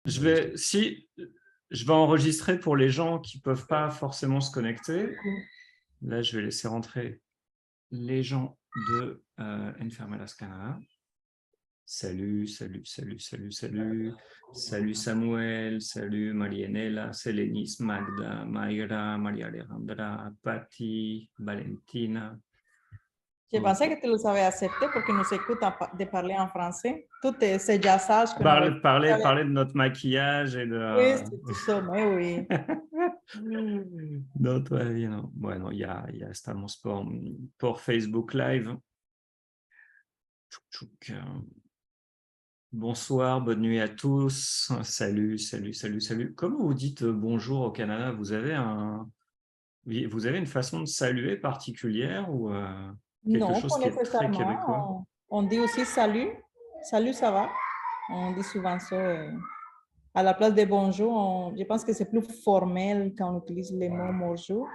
Si je vais enregistrer pour les gens qui ne peuvent pas forcément se connecter. Là, je vais laisser rentrer les gens de Enfermeras Canada. Salut, salut, salut, salut, salut. Salut Samuel, salut Marianela, Selenis, Magda, Mayra, María Alejandra, Patti, Valentina. Je pensais que tu le savais accepter porque nous écoutes de parler en français. C'est déjà sage que Parler de notre maquillage et de... Oui, c'est tout ça, mais oui. No, todavía no. Bueno, ya estamos por Facebook Live. Bonsoir, bonne nuit à tous. Salut, salut, salut, salut. Comment vous dites bonjour au Canada? Vous avez une façon de saluer particulière ou quelque Non, chose pas qui est très québécois? nécessairement. On dit aussi salut. Salut, ça va? On dit souvent ça. À la place de bonjour, je pense que c'est plus formel quand on utilise le mot bonjour.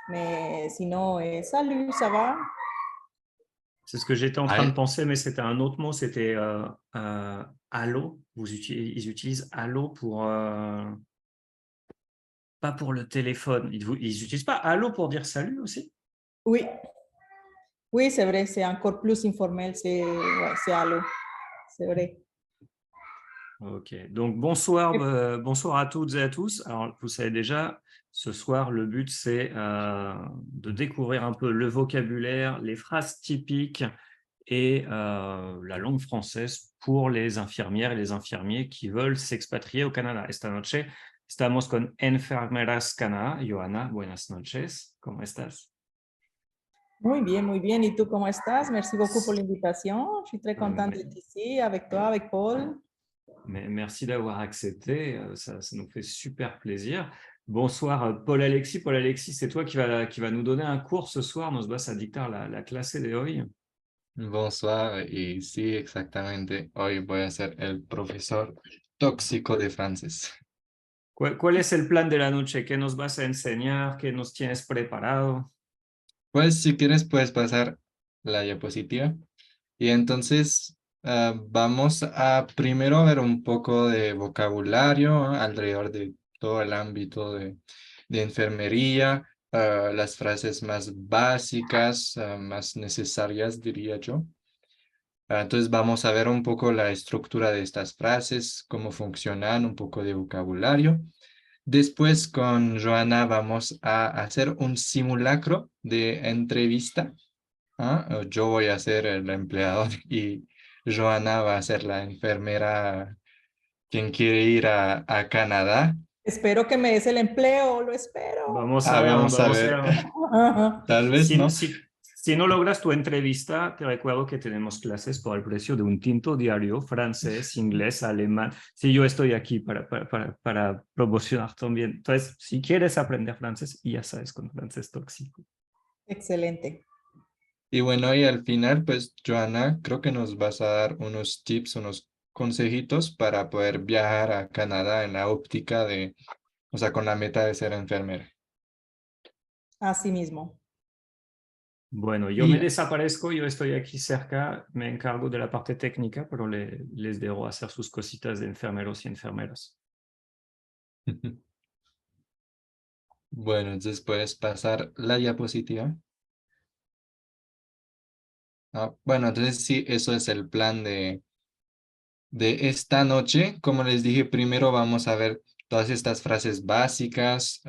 Mais sinon, salut, ça va? C'est ce que j'étais en train de penser, mais c'était un autre mot, c'était allô. Ils utilisent allô pour... pas pour le téléphone. Ils n'utilisent pas allô pour dire salut aussi? Oui. Oui, c'est vrai, c'est encore plus informel, c'est allô. C'est vrai. Ok, donc bonsoir à toutes et à tous. Alors, vous savez déjà, ce soir, le but, c'est de découvrir un peu le vocabulaire, les phrases typiques et la langue française pour les infirmières et les infirmiers qui veulent s'expatrier au Canada. Esta noche estamos con Enfermeras Canada. Johanna, buenas noches. ¿Cómo estás? Muy bien, muy bien. ¿Y tú cómo estás? Merci beaucoup pour l'invitation. Je suis très contente d'être ici avec toi, avec Paul. Merci d'avoir accepté, ça nous fait super plaisir. Bonsoir Paul-Alexis. Paul-Alexis, c'est toi qui va nous donner un cours ce soir. Nos vas a dictar la clase de hoy. Bonsoir, y sí, exactamente. Hoy voy a ser el profesor tóxico de francés. ¿Cuál es el plan de la noche? ¿Qué nos vas a enseñar? ¿Qué nos tienes preparado? Pues si quieres puedes pasar la diapositiva. Y entonces vamos a primero ver un poco de vocabulario alrededor de todo el ámbito de enfermería, las frases más básicas, más necesarias, diría yo. Entonces vamos a ver un poco la estructura de estas frases, cómo funcionan, un poco de vocabulario. Después con Joana vamos a hacer un simulacro de entrevista. Yo voy a ser el empleador y Joana va a ser la enfermera quien quiere ir a Canadá. Espero que me des el empleo, lo espero. Vamos a ver. Tal vez no. Si no logras tu entrevista, te recuerdo que tenemos clases por el precio de un tinto diario, francés, inglés, alemán. Si yo estoy aquí para promocionar también. Entonces, si quieres aprender francés, ya sabes, con francés tóxico. Excelente. Y bueno, y al final, pues, Joana, creo que nos vas a dar unos tips, unos consejitos para poder viajar a Canadá en la óptica de, o sea, con la meta de ser enfermera. Así mismo. Bueno, yo me desaparezco, yo estoy aquí cerca, me encargo de la parte técnica, pero les dejo hacer sus cositas de enfermeros y enfermeras. Bueno, entonces puedes pasar la diapositiva. Bueno, entonces sí, eso es el plan de esta noche. Como les dije, primero vamos a ver todas estas frases básicas,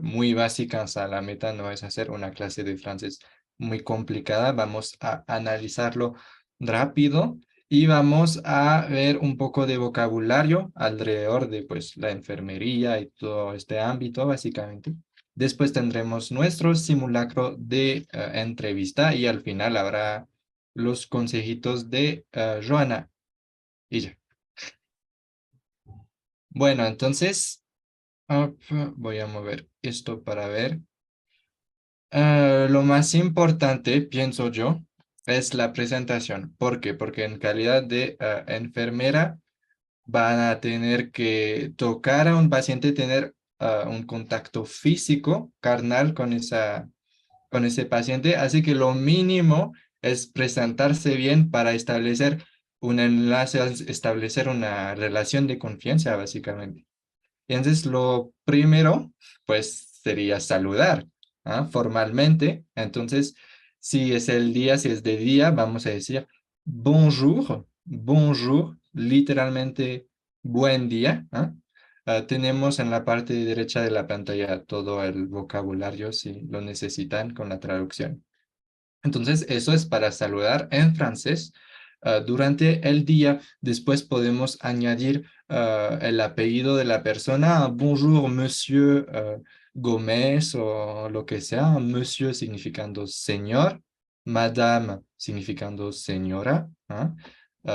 muy básicas. A la meta no es hacer una clase de francés muy complicada. Vamos a analizarlo rápido y vamos a ver un poco de vocabulario alrededor de pues la enfermería y todo este ámbito básicamente. Después tendremos nuestro simulacro de entrevista y al final habrá los consejitos de Joana. Y ya. Bueno, entonces voy a mover esto para ver. Lo más importante, pienso yo, es la presentación. ¿Por qué? Porque en calidad de enfermera van a tener que tocar a un paciente, tener un contacto físico, carnal con ese paciente. Así que lo mínimo es presentarse bien para establecer un enlace, establecer una relación de confianza, básicamente. Y entonces, lo primero, pues, sería saludar, ¿ah? Formalmente. Entonces, si es el día, si es de día, vamos a decir bonjour, bonjour, literalmente buen día, ¿ah? Tenemos en la parte derecha de la pantalla todo el vocabulario, si lo necesitan, con la traducción. Entonces, eso es para saludar en francés. Durante el día, después podemos añadir el apellido de la persona. Bonjour, monsieur Gómez o lo que sea. Monsieur significando señor, madame significando señora. ¿Ah?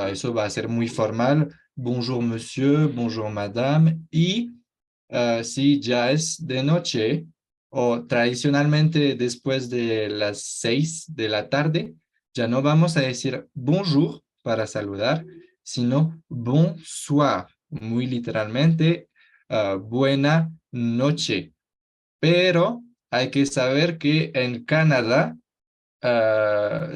Eso va a ser muy formal. Bonjour, monsieur, bonjour, madame. Y si ya es de noche, o tradicionalmente después de las 6 de la tarde, ya no vamos a decir bonjour para saludar, sino bonsoir, muy literalmente, buena noche. Pero hay que saber que en Canadá,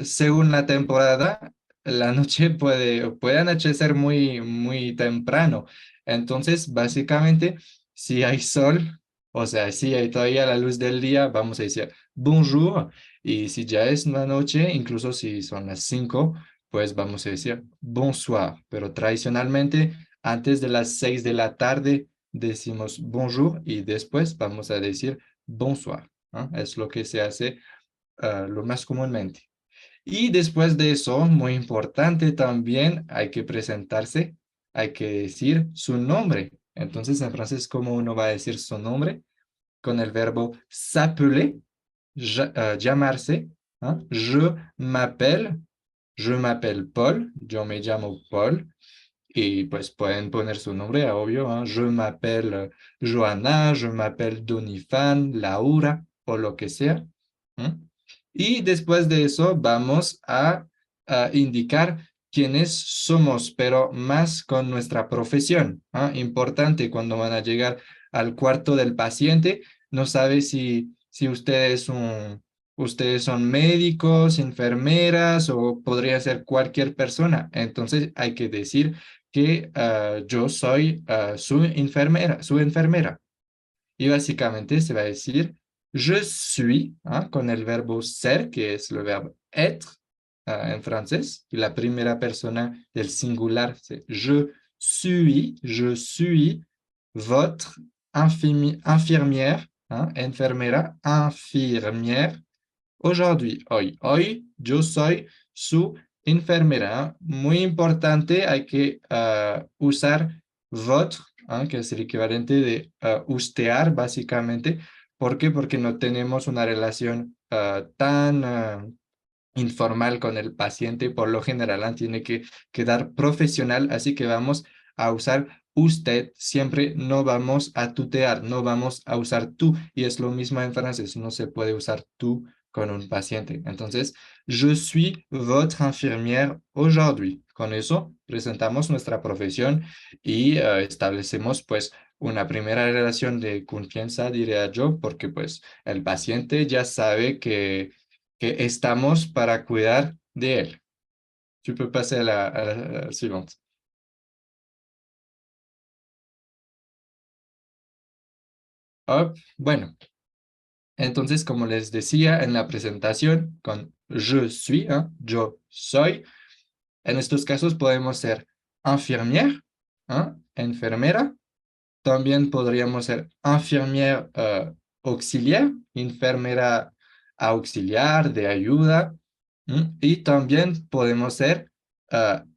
según la temporada, la noche puede anochecer muy temprano. Entonces, básicamente, si hay sol, o sea, si hay todavía la luz del día, vamos a decir bonjour. Y si ya es la noche, incluso si son las 5, pues vamos a decir bonsoir. Pero tradicionalmente, antes de las 6 de la tarde, decimos bonjour y después vamos a decir bonsoir, ¿no? Es lo que se hace lo más comúnmente. Y después de eso, muy importante también, hay que presentarse, hay que decir su nombre. Entonces, en francés, ¿cómo uno va a decir su nombre? Con el verbo s'appeler, llamarse. ¿Ah? Je m'appelle Paul, yo me llamo Paul. Y pues pueden poner su nombre, obvio. ¿Ah? Je m'appelle Johanna, je m'appelle Donifan, Laura o lo que sea. ¿Mm? Y después de eso vamos a indicar quiénes somos, pero más con nuestra profesión. ¿Ah? Importante cuando van a llegar al cuarto del paciente, no sabe si ustedes son médicos, enfermeras o podría ser cualquier persona. Entonces hay que decir que yo soy su enfermera. Y básicamente se va a decir je suis, ¿ah? Con el verbo ser, que es el verbo être en francés, y la primera persona del singular, c'est je suis votre infirmière, ¿ah? Enfermera, infirmière, aujourd'hui, hoy yo soy su enfermera. Muy importante, hay que usar votre, que es el equivalente de ustear, básicamente. ¿Por qué? Porque no tenemos una relación tan informal con el paciente. Por lo general, tiene que quedar profesional, así que vamos a usar usted, siempre no vamos a tutear, no vamos a usar tú, y es lo mismo en francés, no se puede usar tú con un paciente. Entonces, je suis votre infirmière aujourd'hui. Con eso presentamos nuestra profesión y establecemos pues una primera relación de confianza, diría yo, porque pues el paciente ya sabe que estamos para cuidar de él. Tu peux passer à la suivante. Hop, bueno, entonces, como les decía en la presentación, con je suis, yo soy, en estos casos podemos ser infirmière, enfermera. También podríamos ser infirmière auxiliar, enfermera auxiliar de ayuda. Y también podemos ser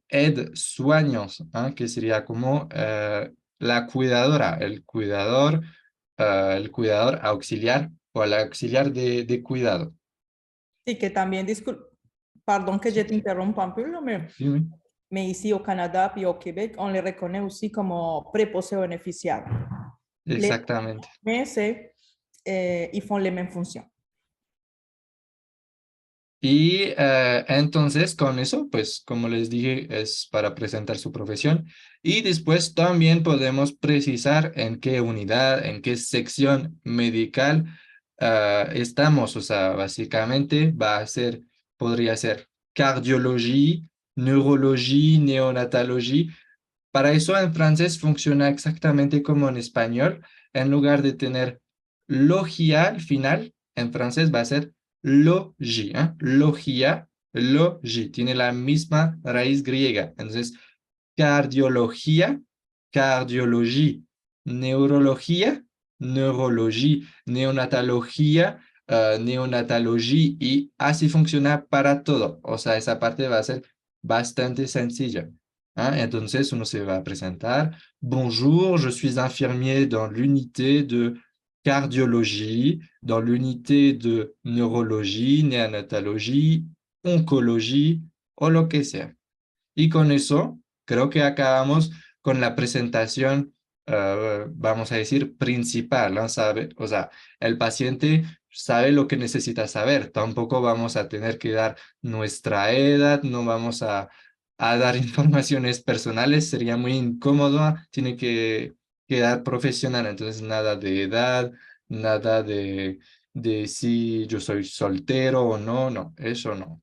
aide-soignants, que sería como la cuidadora, el cuidador auxiliar o el auxiliar de cuidado. Sí, que también, pardon que je t'interrompe un peu, là, Dime. mais ici au Canada puis au Québec, on les reconnaît aussi comme préposés aux bénéficiaires. Exactamente. Mais ils font les mêmes fonctions. Y entonces con eso, pues como les dije, es para presentar su profesión. Y después también podemos precisar en qué unidad, en qué sección medical estamos. O sea, básicamente podría ser cardiología, neurologie, neonatologie. Para eso en francés funciona exactamente como en español. En lugar de tener logia al final, en francés va a ser logie, ¿eh? Logia, logie. Tiene la misma raíz griega. Entonces, cardiología, cardiologie, neurología, neurologie, neonatología, neonatologie y así funciona para todo. O sea, esa parte va a ser bastante sencilla. ¿Ah? Entonces, uno se va a presentar. Bonjour, je suis infirmier dans l'unité de cardiologie, dans l'unité de neurologie, néonatologie, oncologie o lo que sea. Y con eso, creo que acabamos con la presentación, vamos a decir, principal, ¿no? ¿Sabe? O sea, el paciente sabe lo que necesita saber. Tampoco vamos a tener que dar nuestra edad, no vamos a dar informaciones personales, sería muy incómodo, tiene que quedar profesional. Entonces, nada de edad, nada de si yo soy soltero o no, no, eso no.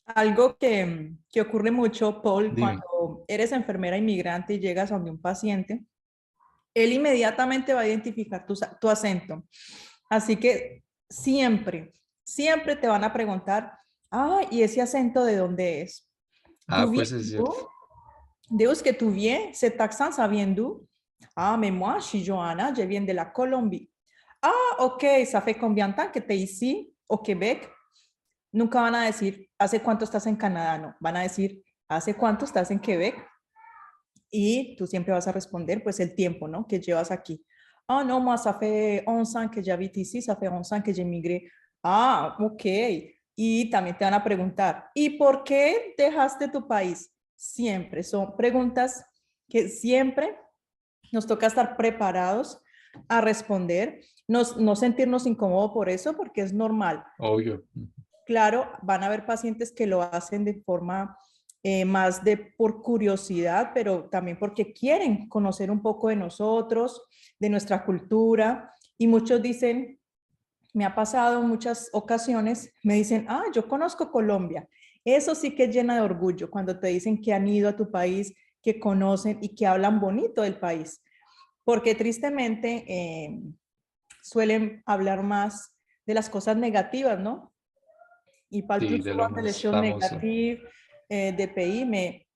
Algo que ocurre mucho, Paul, Dime. cuando eres enfermera inmigrante y llegas a donde un paciente, él inmediatamente va a identificar tu acento. Así que siempre, siempre te van a preguntar, ah, ¿y ese acento de dónde es? Ah, ¿Tú pues vienes es cierto. d'où? ¿De où est-ce que tu viens? Cet accent, ça vient d'où? Ah, mais moi, je suis Johanna, je viens de la Colombie. Ah, ok, ça fait combien de temps que tu es ici, au Québec? Nunca van a decir, ¿hace cuánto estás en Canadá? No, van a decir, ¿hace cuánto estás en Quebec? Y tú siempre vas a responder, pues, el tiempo, ¿no? Que llevas aquí. Ah, no, moi, ça fait 11 ans que j'habite ici, ça fait 11 ans que j'emigré. Ah, ok. Y también te van a preguntar, ¿y por qué dejaste tu país? Siempre son preguntas que siempre nos toca estar preparados a responder, no sentirnos incómodos por eso, porque es normal. Obvio. Claro, van a haber pacientes que lo hacen de forma más de por curiosidad, pero también porque quieren conocer un poco de nosotros, de nuestra cultura. Y muchos dicen, me ha pasado en muchas ocasiones, me dicen, ah, yo conozco Colombia. Eso sí que llena de orgullo cuando te dicen que han ido a tu país, que conocen y que hablan bonito del país. Porque tristemente suelen hablar más de las cosas negativas, ¿no? Il parle Sí, plus de lo souvent de les más choses famoso. négatives des pays, mais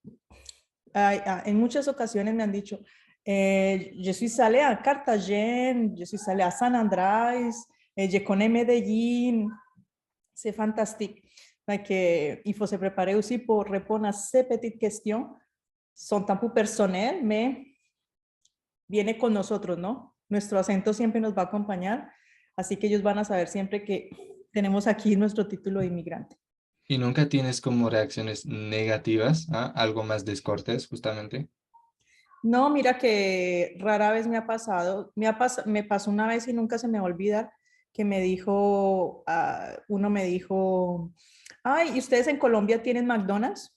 en muchas ocasiones me han dicho, je suis allé à Cartagena, je suis allé à San Andrés, je connais Medellín, c'est fantastique. Donc, il faut se préparer aussi pour répondre à ces petites questions. Son un peu personnelles, mais viene con nosotros, ¿no? Nuestro acento siempre nos va a acompañar, así que ellos van a saber siempre que tenemos aquí nuestro título de inmigrante. ¿Y nunca tienes como reacciones negativas, algo más descortés, justamente? No, mira que rara vez me ha pasado, me pasó una vez y nunca se me va a olvidar que me dijo, uno me dijo, ay, ¿y ustedes en Colombia tienen McDonald's?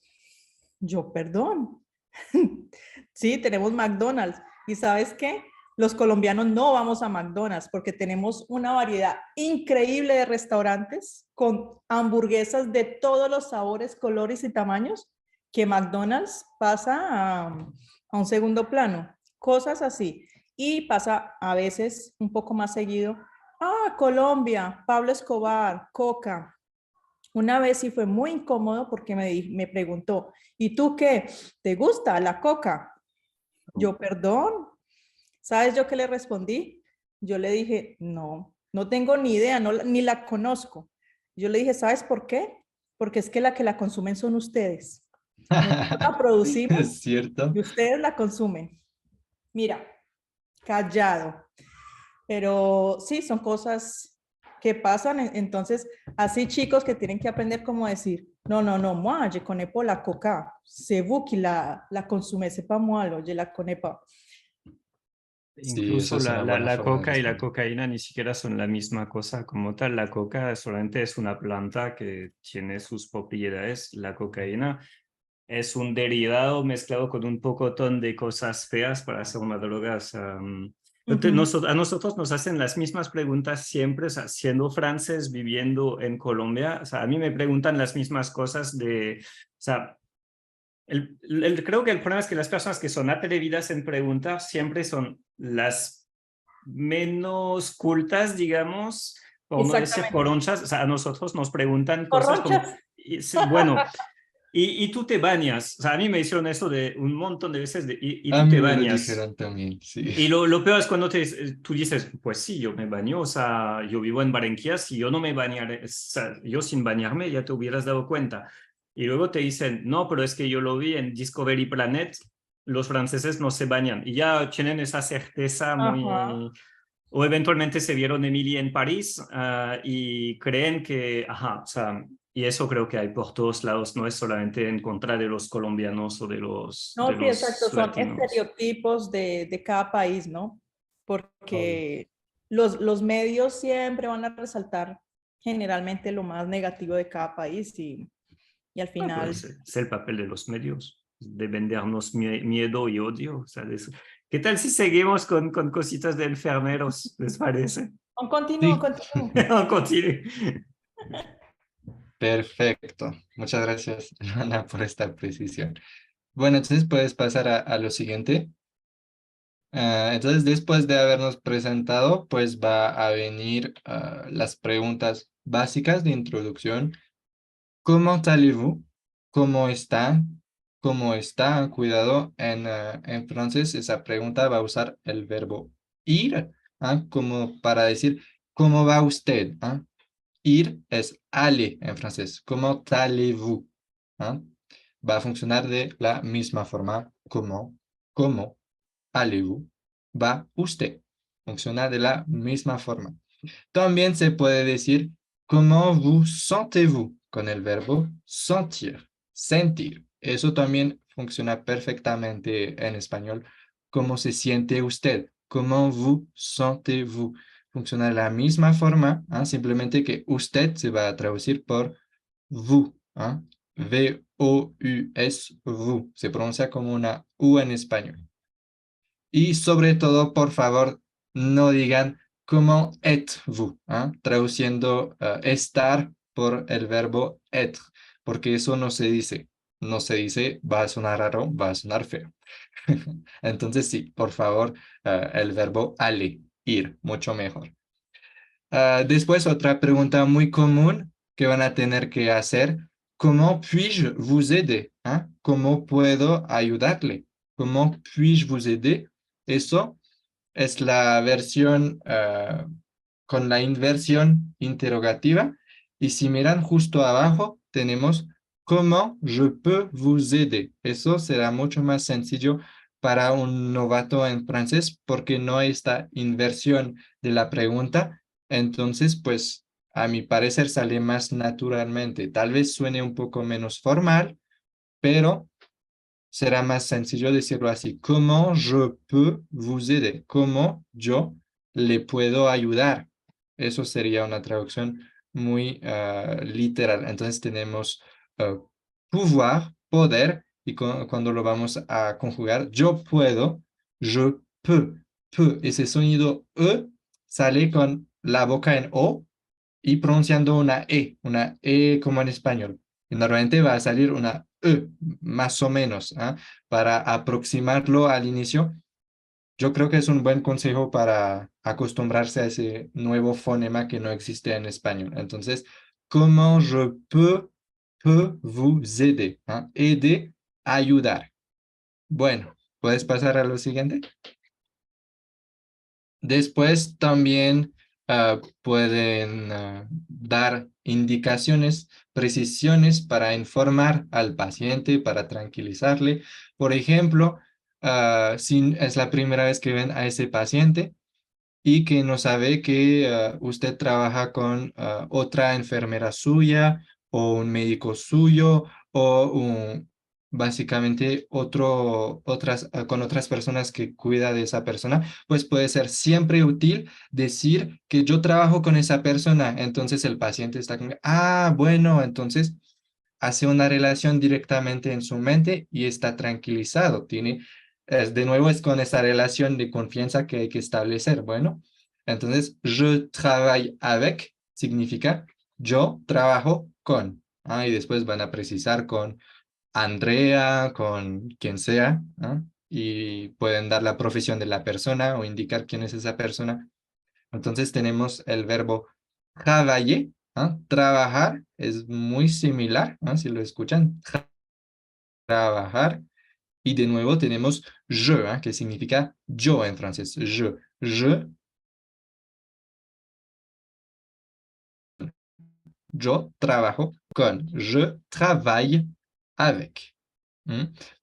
Yo, perdón. Sí, tenemos McDonald's. ¿Y sabes qué? Los colombianos no vamos a McDonald's porque tenemos una variedad increíble de restaurantes con hamburguesas de todos los sabores, colores y tamaños que McDonald's pasa a un segundo plano. Cosas así. Y pasa a veces un poco más seguido. Ah, Colombia, Pablo Escobar, Coca. Una vez sí fue muy incómodo porque me preguntó, ¿y tú qué? ¿Te gusta la Coca? Yo, perdón. ¿Sabes yo qué le respondí? Yo le dije, no, no tengo ni idea, no, ni la conozco. Yo le dije, ¿sabes por qué? Porque es que la que la consumen son ustedes. Nosotros la producimos Es cierto. y ustedes la consumen. Mira, callado. Pero sí, son cosas que pasan. Entonces, así chicos que tienen que aprender cómo decir, no, no, no, moi, je connais pas la coca. C'est vous qui la consumez, c'est pas moi, je la connais pas. Sí, eso Incluso es una buena la forma de coca y la responder. cocaína ni siquiera son la misma cosa como tal. La coca solamente es una planta que tiene sus propiedades. La cocaína es un derivado mezclado con un pocotón de cosas feas para hacer una droga Ujú. A nosotros nos hacen las mismas preguntas siempre, o sea, siendo francés, viviendo en Colombia, o sea, a mí me preguntan las mismas cosas de, o sea, creo que el problema es que las personas que son atrevidas en preguntar siempre son las menos cultas, digamos, por no decir Exactamente. coronchas, o sea, a nosotros nos preguntan cosas como, Corronchas. bueno, y tú te bañas, o sea, a mí me hicieron eso de un montón de veces, y A tú te mí me lo bañas. dijeron también, sí. Y lo peor es cuando tú dices, pues sí, yo me baño, o sea, yo vivo en Barranquilla, si yo no me bañara, o sea, yo sin bañarme ya te hubieras dado cuenta. Y luego te dicen, no, pero es que yo lo vi en Discovery Planet, los franceses no se bañan. Y ya tienen esa certeza Ajá. muy... O eventualmente se vieron Emily en París y creen que, ajá, o sea, y eso creo que hay por todos lados, no es solamente en contra de los colombianos o de No, sí, exacto, los son latinos. estereotipos de cada país, ¿no? Obvio. Porque los medios siempre van a resaltar generalmente lo más negativo de cada país y al Ah, final, pues es el papel de los medios, de vendernos miedo y odio. O sea, ¿qué tal si seguimos con cositas de enfermeros? ¿Les parece? continúo, Sí, continúo. Continúe. perfecto. Muchas gracias, Ana, por esta precisión. Bueno, entonces puedes pasar a lo siguiente. Entonces, después de habernos presentado, pues va a venir las preguntas básicas de introducción. ¿Comment allez-vous? ¿Cómo están? ¿Cómo está? Cuidado, en francés esa pregunta va a usar el verbo ir, como para decir, ¿cómo va usted? Ir es aller en francés. ¿Cómo allez-vous? ¿Ah? Va a funcionar de la misma forma. ¿Cómo allez-vous? Va usted. Funciona de la misma forma. También se puede decir ¿cómo vous sentez-vous? Con el verbo sentir, sentir. Eso también funciona perfectamente en español. ¿Cómo se siente usted? ¿Cómo vous sentez-vous? Funciona de la misma forma, simplemente que usted se va a traducir por vous. V-O-U-S, vous. Se pronuncia como una U en español. Y sobre todo, por favor, no digan ¿cómo êtes-vous? Traduciendo estar por el verbo être, porque eso no se dice. No se dice, va a sonar raro, va a sonar feo. Entonces sí, por favor, el verbo aller, ir, mucho mejor. Después, otra pregunta muy común que van a tener que hacer, ¿cómo puis-je vous aider? ¿Cómo puedo ayudarle? ¿Cómo puis-je vous aider? Eso es la versión con la inversión interrogativa. Y si miran justo abajo, tenemos ¿cómo je peux vous aider? Eso será mucho más sencillo para un novato en francés porque no hay esta inversión de la pregunta. Entonces, pues, a mi parecer sale más naturalmente. Tal vez suene un poco menos formal, pero será más sencillo decirlo así. ¿Cómo je peux vous aider? ¿Cómo yo le puedo ayudar? Eso sería una traducción muy literal. Entonces tenemos pouvoir, poder, y cuando lo vamos a conjugar, yo puedo, je peux, peux. Ese sonido E sale con la boca en O y pronunciando una E como en español. Y normalmente va a salir una E, más o menos, para aproximarlo al inicio. Yo creo que es un buen consejo para acostumbrarse a ese nuevo fonema que no existe en español. Entonces, ¿cómo je peux vous aider? Aider, ayudar. Bueno, ¿puedes pasar a lo siguiente? Después también pueden dar indicaciones, precisiones para informar al paciente, para tranquilizarle. Por ejemplo, si es la primera vez que ven a ese paciente y que no sabe que usted trabaja con otra enfermera suya o un médico suyo o básicamente con otras personas que cuida de esa persona, pues puede ser siempre útil decir que yo trabajo con esa persona. Entonces el paciente está como, bueno, entonces hace una relación directamente en su mente y está tranquilizado, tiene de nuevo es con esa relación de confianza que hay que establecer. Bueno, entonces, je travaille avec significa yo trabajo con. Y después van a precisar con Andrea, con quien sea, y pueden dar la profesión de la persona o indicar quién es esa persona. Entonces tenemos el verbo travailler, trabajar, es muy similar, si lo escuchan, trabajar. Y de nuevo tenemos je, que significa yo en francés. Yo trabajo con. Je travaille avec.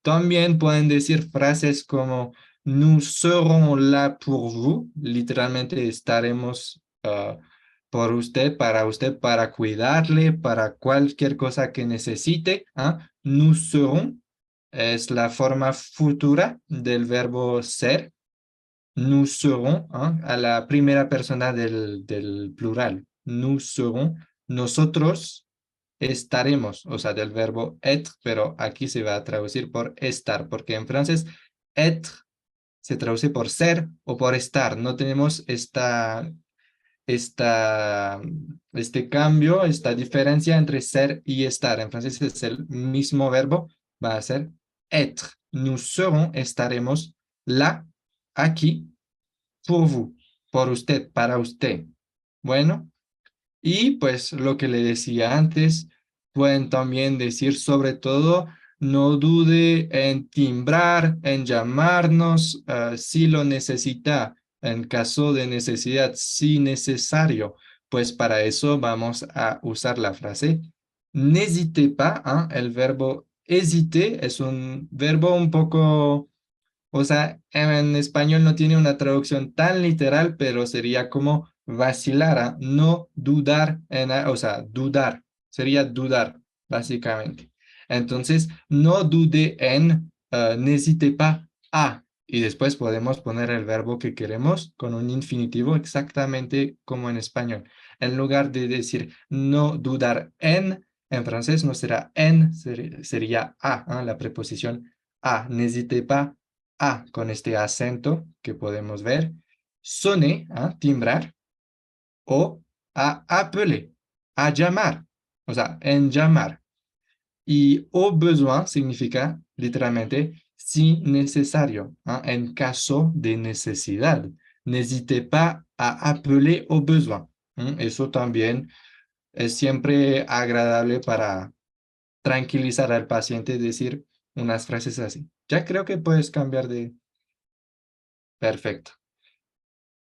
También pueden decir frases como nous serons là pour vous. Literalmente estaremos por usted, para cuidarle, para cualquier cosa que necesite. Nous serons es la forma futura del verbo ser. Nous serons, a la primera persona del plural. Nous serons, nosotros estaremos, o sea, del verbo être, pero aquí se va a traducir por estar, porque en francés être se traduce por ser o por estar. No tenemos este cambio, esta diferencia entre ser y estar. En francés es el mismo verbo, va a ser être. Nous serons, estaremos là, aquí, pour vous, por usted, para usted. Bueno, y pues lo que le decía antes, pueden también decir sobre todo, no dude en timbrar, en llamarnos si lo necesita, en caso de necesidad, si necesario. Pues para eso vamos a usar la frase n'hésitez pas, el verbo hésiter es un verbo un poco, o sea, en español no tiene una traducción tan literal, pero sería como vacilar, no dudar, o sea, dudar, sería dudar, básicamente. Entonces, no dude en, n'hésitez pas a, y después podemos poner el verbo que queremos con un infinitivo exactamente como en español. En lugar de decir no dudar en francés no será en, sería a, la preposición a, n'hésitez pas con este acento que podemos ver, sonner, timbrar, o a appeler, a llamar, o sea, en llamar. Y au besoin significa literalmente si necesario, en caso de necesidad. N'hésitez pas a appeler au besoin. Eso también es siempre agradable para tranquilizar al paciente, decir unas frases así. Ya creo que puedes cambiar de... Perfecto.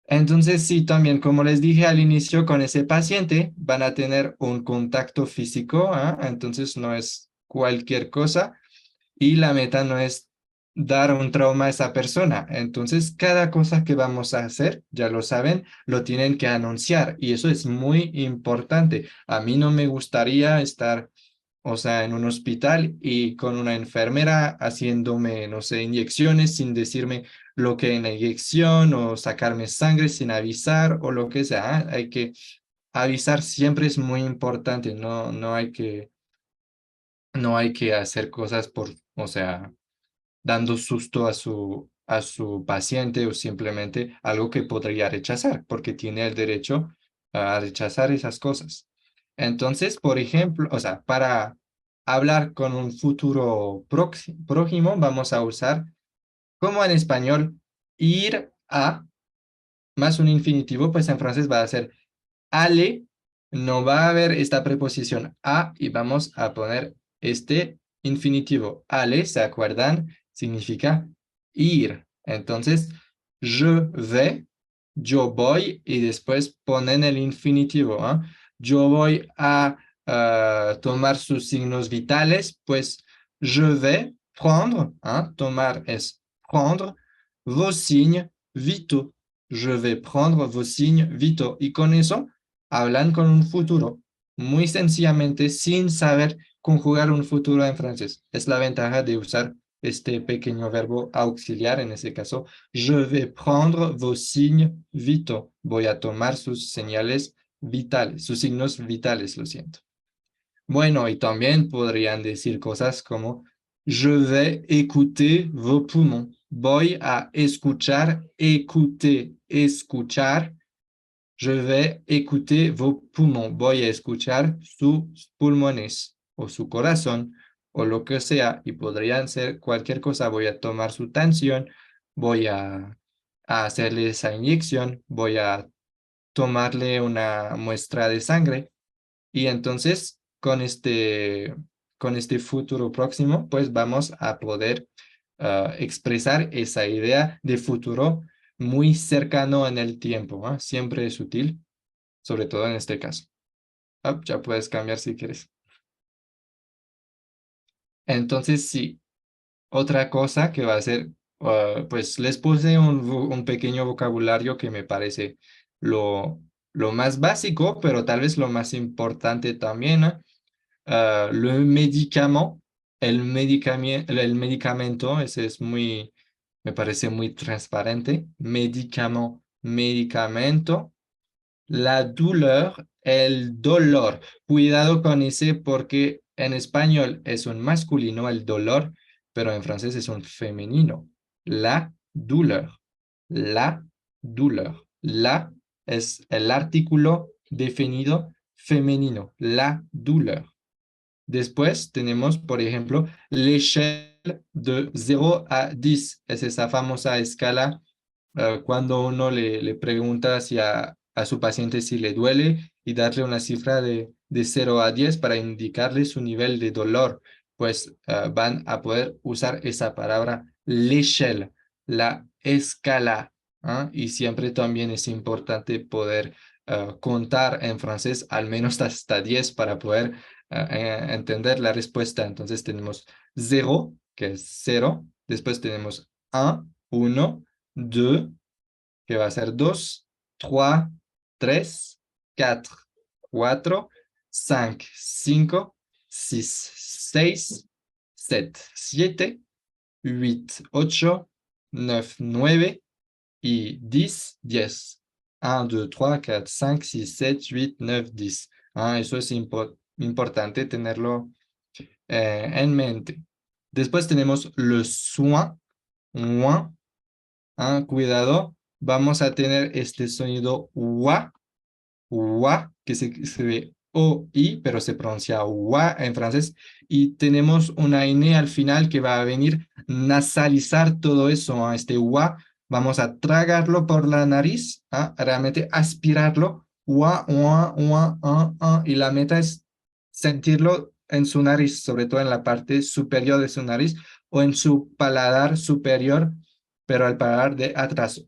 Entonces, sí, también, como les dije al inicio, con ese paciente van a tener un contacto físico, entonces no es cualquier cosa y la meta no es dar un trauma a esa persona. Entonces, cada cosa que vamos a hacer, ya lo saben, lo tienen que anunciar y eso es muy importante. A mí no me gustaría estar, o sea, en un hospital y con una enfermera haciéndome, no sé, inyecciones sin decirme lo que en la inyección o sacarme sangre sin avisar o lo que sea. Hay que avisar siempre es muy importante. No hay que hacer cosas por, o sea, dando susto a su paciente o simplemente algo que podría rechazar, porque tiene el derecho a rechazar esas cosas. Entonces, por ejemplo, o sea, para hablar con un futuro prójimo, vamos a usar, como en español, ir a, más un infinitivo, pues en francés va a ser ale, no va a haber esta preposición a y vamos a poner este infinitivo. Ale, ¿se acuerdan? Significa ir. Entonces, je vais, yo voy y después ponen el infinitivo. Yo voy a tomar sus signos vitales, pues je vais prendre, tomar es prendre, vos signes vitaux. Je vais prendre vos signes vitaux. Y con eso hablan con un futuro, muy sencillamente, sin saber conjugar un futuro en francés. Es la ventaja de usar este pequeño verbo auxiliar, en ese caso, je vais prendre vos signes vitaux. Voy a tomar sus señales vitales, sus signos vitales, lo siento. Bueno, y también podrían decir cosas como je vais écouter vos poumons. voy a escuchar, écouter, escuchar. Je vais écouter vos poumons. Voy a escuchar sus pulmones o su corazón o lo que sea. Y podrían ser cualquier cosa. Voy a tomar su tensión. Voy a hacerle esa inyección. Voy a tomarle una muestra de sangre. Y entonces, con este futuro próximo, pues vamos a poder expresar esa idea de futuro muy cercano en el tiempo, ¿ah? Siempre es útil, sobre todo en este caso. Ah, ya puedes cambiar si quieres. Entonces, sí, otra cosa que va a ser, pues les puse un pequeño vocabulario que me parece lo, lo más básico, pero tal vez lo más importante también, ¿ah? Le médicament, el medicamento, ese es muy, me parece muy transparente. Médicament, medicamento. La douleur, el dolor. Cuidado con ese porque en español es un masculino, el dolor, pero en francés es un femenino. La douleur. La douleur. La es el artículo definido femenino. La douleur. Después tenemos, por ejemplo, l'échelle de 0 a 10. Es esa famosa escala cuando uno le pregunta si a su paciente si le duele y darle una cifra de 0 a 10 para indicarle su nivel de dolor, pues van a poder usar esa palabra l'échelle, la escala. ¿Ah? Y siempre también es importante poder contar en francés al menos hasta 10 para poder entender la respuesta. Entonces tenemos 0, que es 0. Después tenemos 1, 2, que va a ser 2, 3, 3, 4, 5, 6, 6, 7, 8, 9 y 10. 1, 2, 3, 4, 5, 6, 7, 8, 9, 10. Ah, eso es importante tenerlo en mente. Después tenemos le soin, oin, cuidado, vamos a tener este sonido wa, que se escribe o-i, pero se pronuncia wa en francés, y tenemos una n al final que va a venir nasalizar todo eso, este wa, vamos a tragarlo por la nariz, realmente aspirarlo, y la meta es sentirlo en su nariz, sobre todo en la parte superior de su nariz o en su paladar superior, pero al paladar de atrás,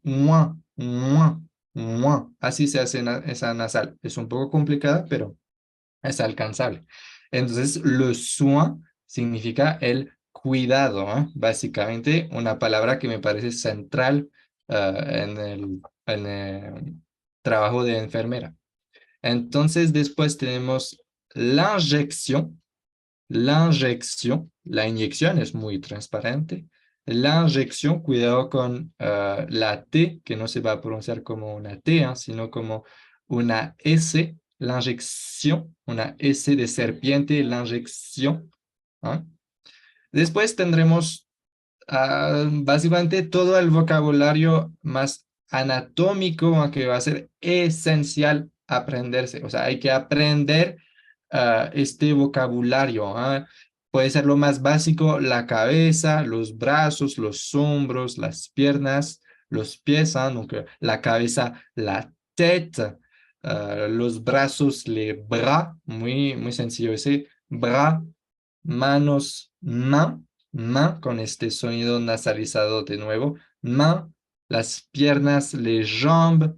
así se hace esa nasal. Es un poco complicada, pero es alcanzable. Entonces, le soin significa el cuidado, ¿eh? Básicamente, una palabra que me parece central en el trabajo de enfermera. Entonces, después tenemos l'injection. La inyección es muy transparente. La inyección, cuidado con la T, que no se va a pronunciar como una T, sino como una S. La inyección, una S de serpiente, la inyección. Después tendremos básicamente todo el vocabulario más anatómico que va a ser esencial aprenderse. O sea, hay que aprender este vocabulario. Puede ser lo más básico, la cabeza, los brazos, los hombros, las piernas, los pies, donc, la cabeza, la tête, los brazos, les bras, muy, muy sencillo ese, bras, manos, main, con este sonido nasalizado de nuevo, main, las piernas, les jambes,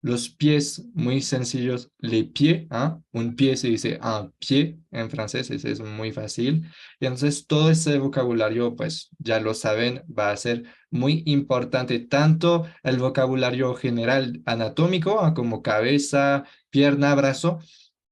los pies muy sencillos, les pieds, un pie se dice un pied en francés, ese es muy fácil. Y entonces todo ese vocabulario, pues ya lo saben, va a ser muy importante, tanto el vocabulario general anatómico, como cabeza, pierna, brazo,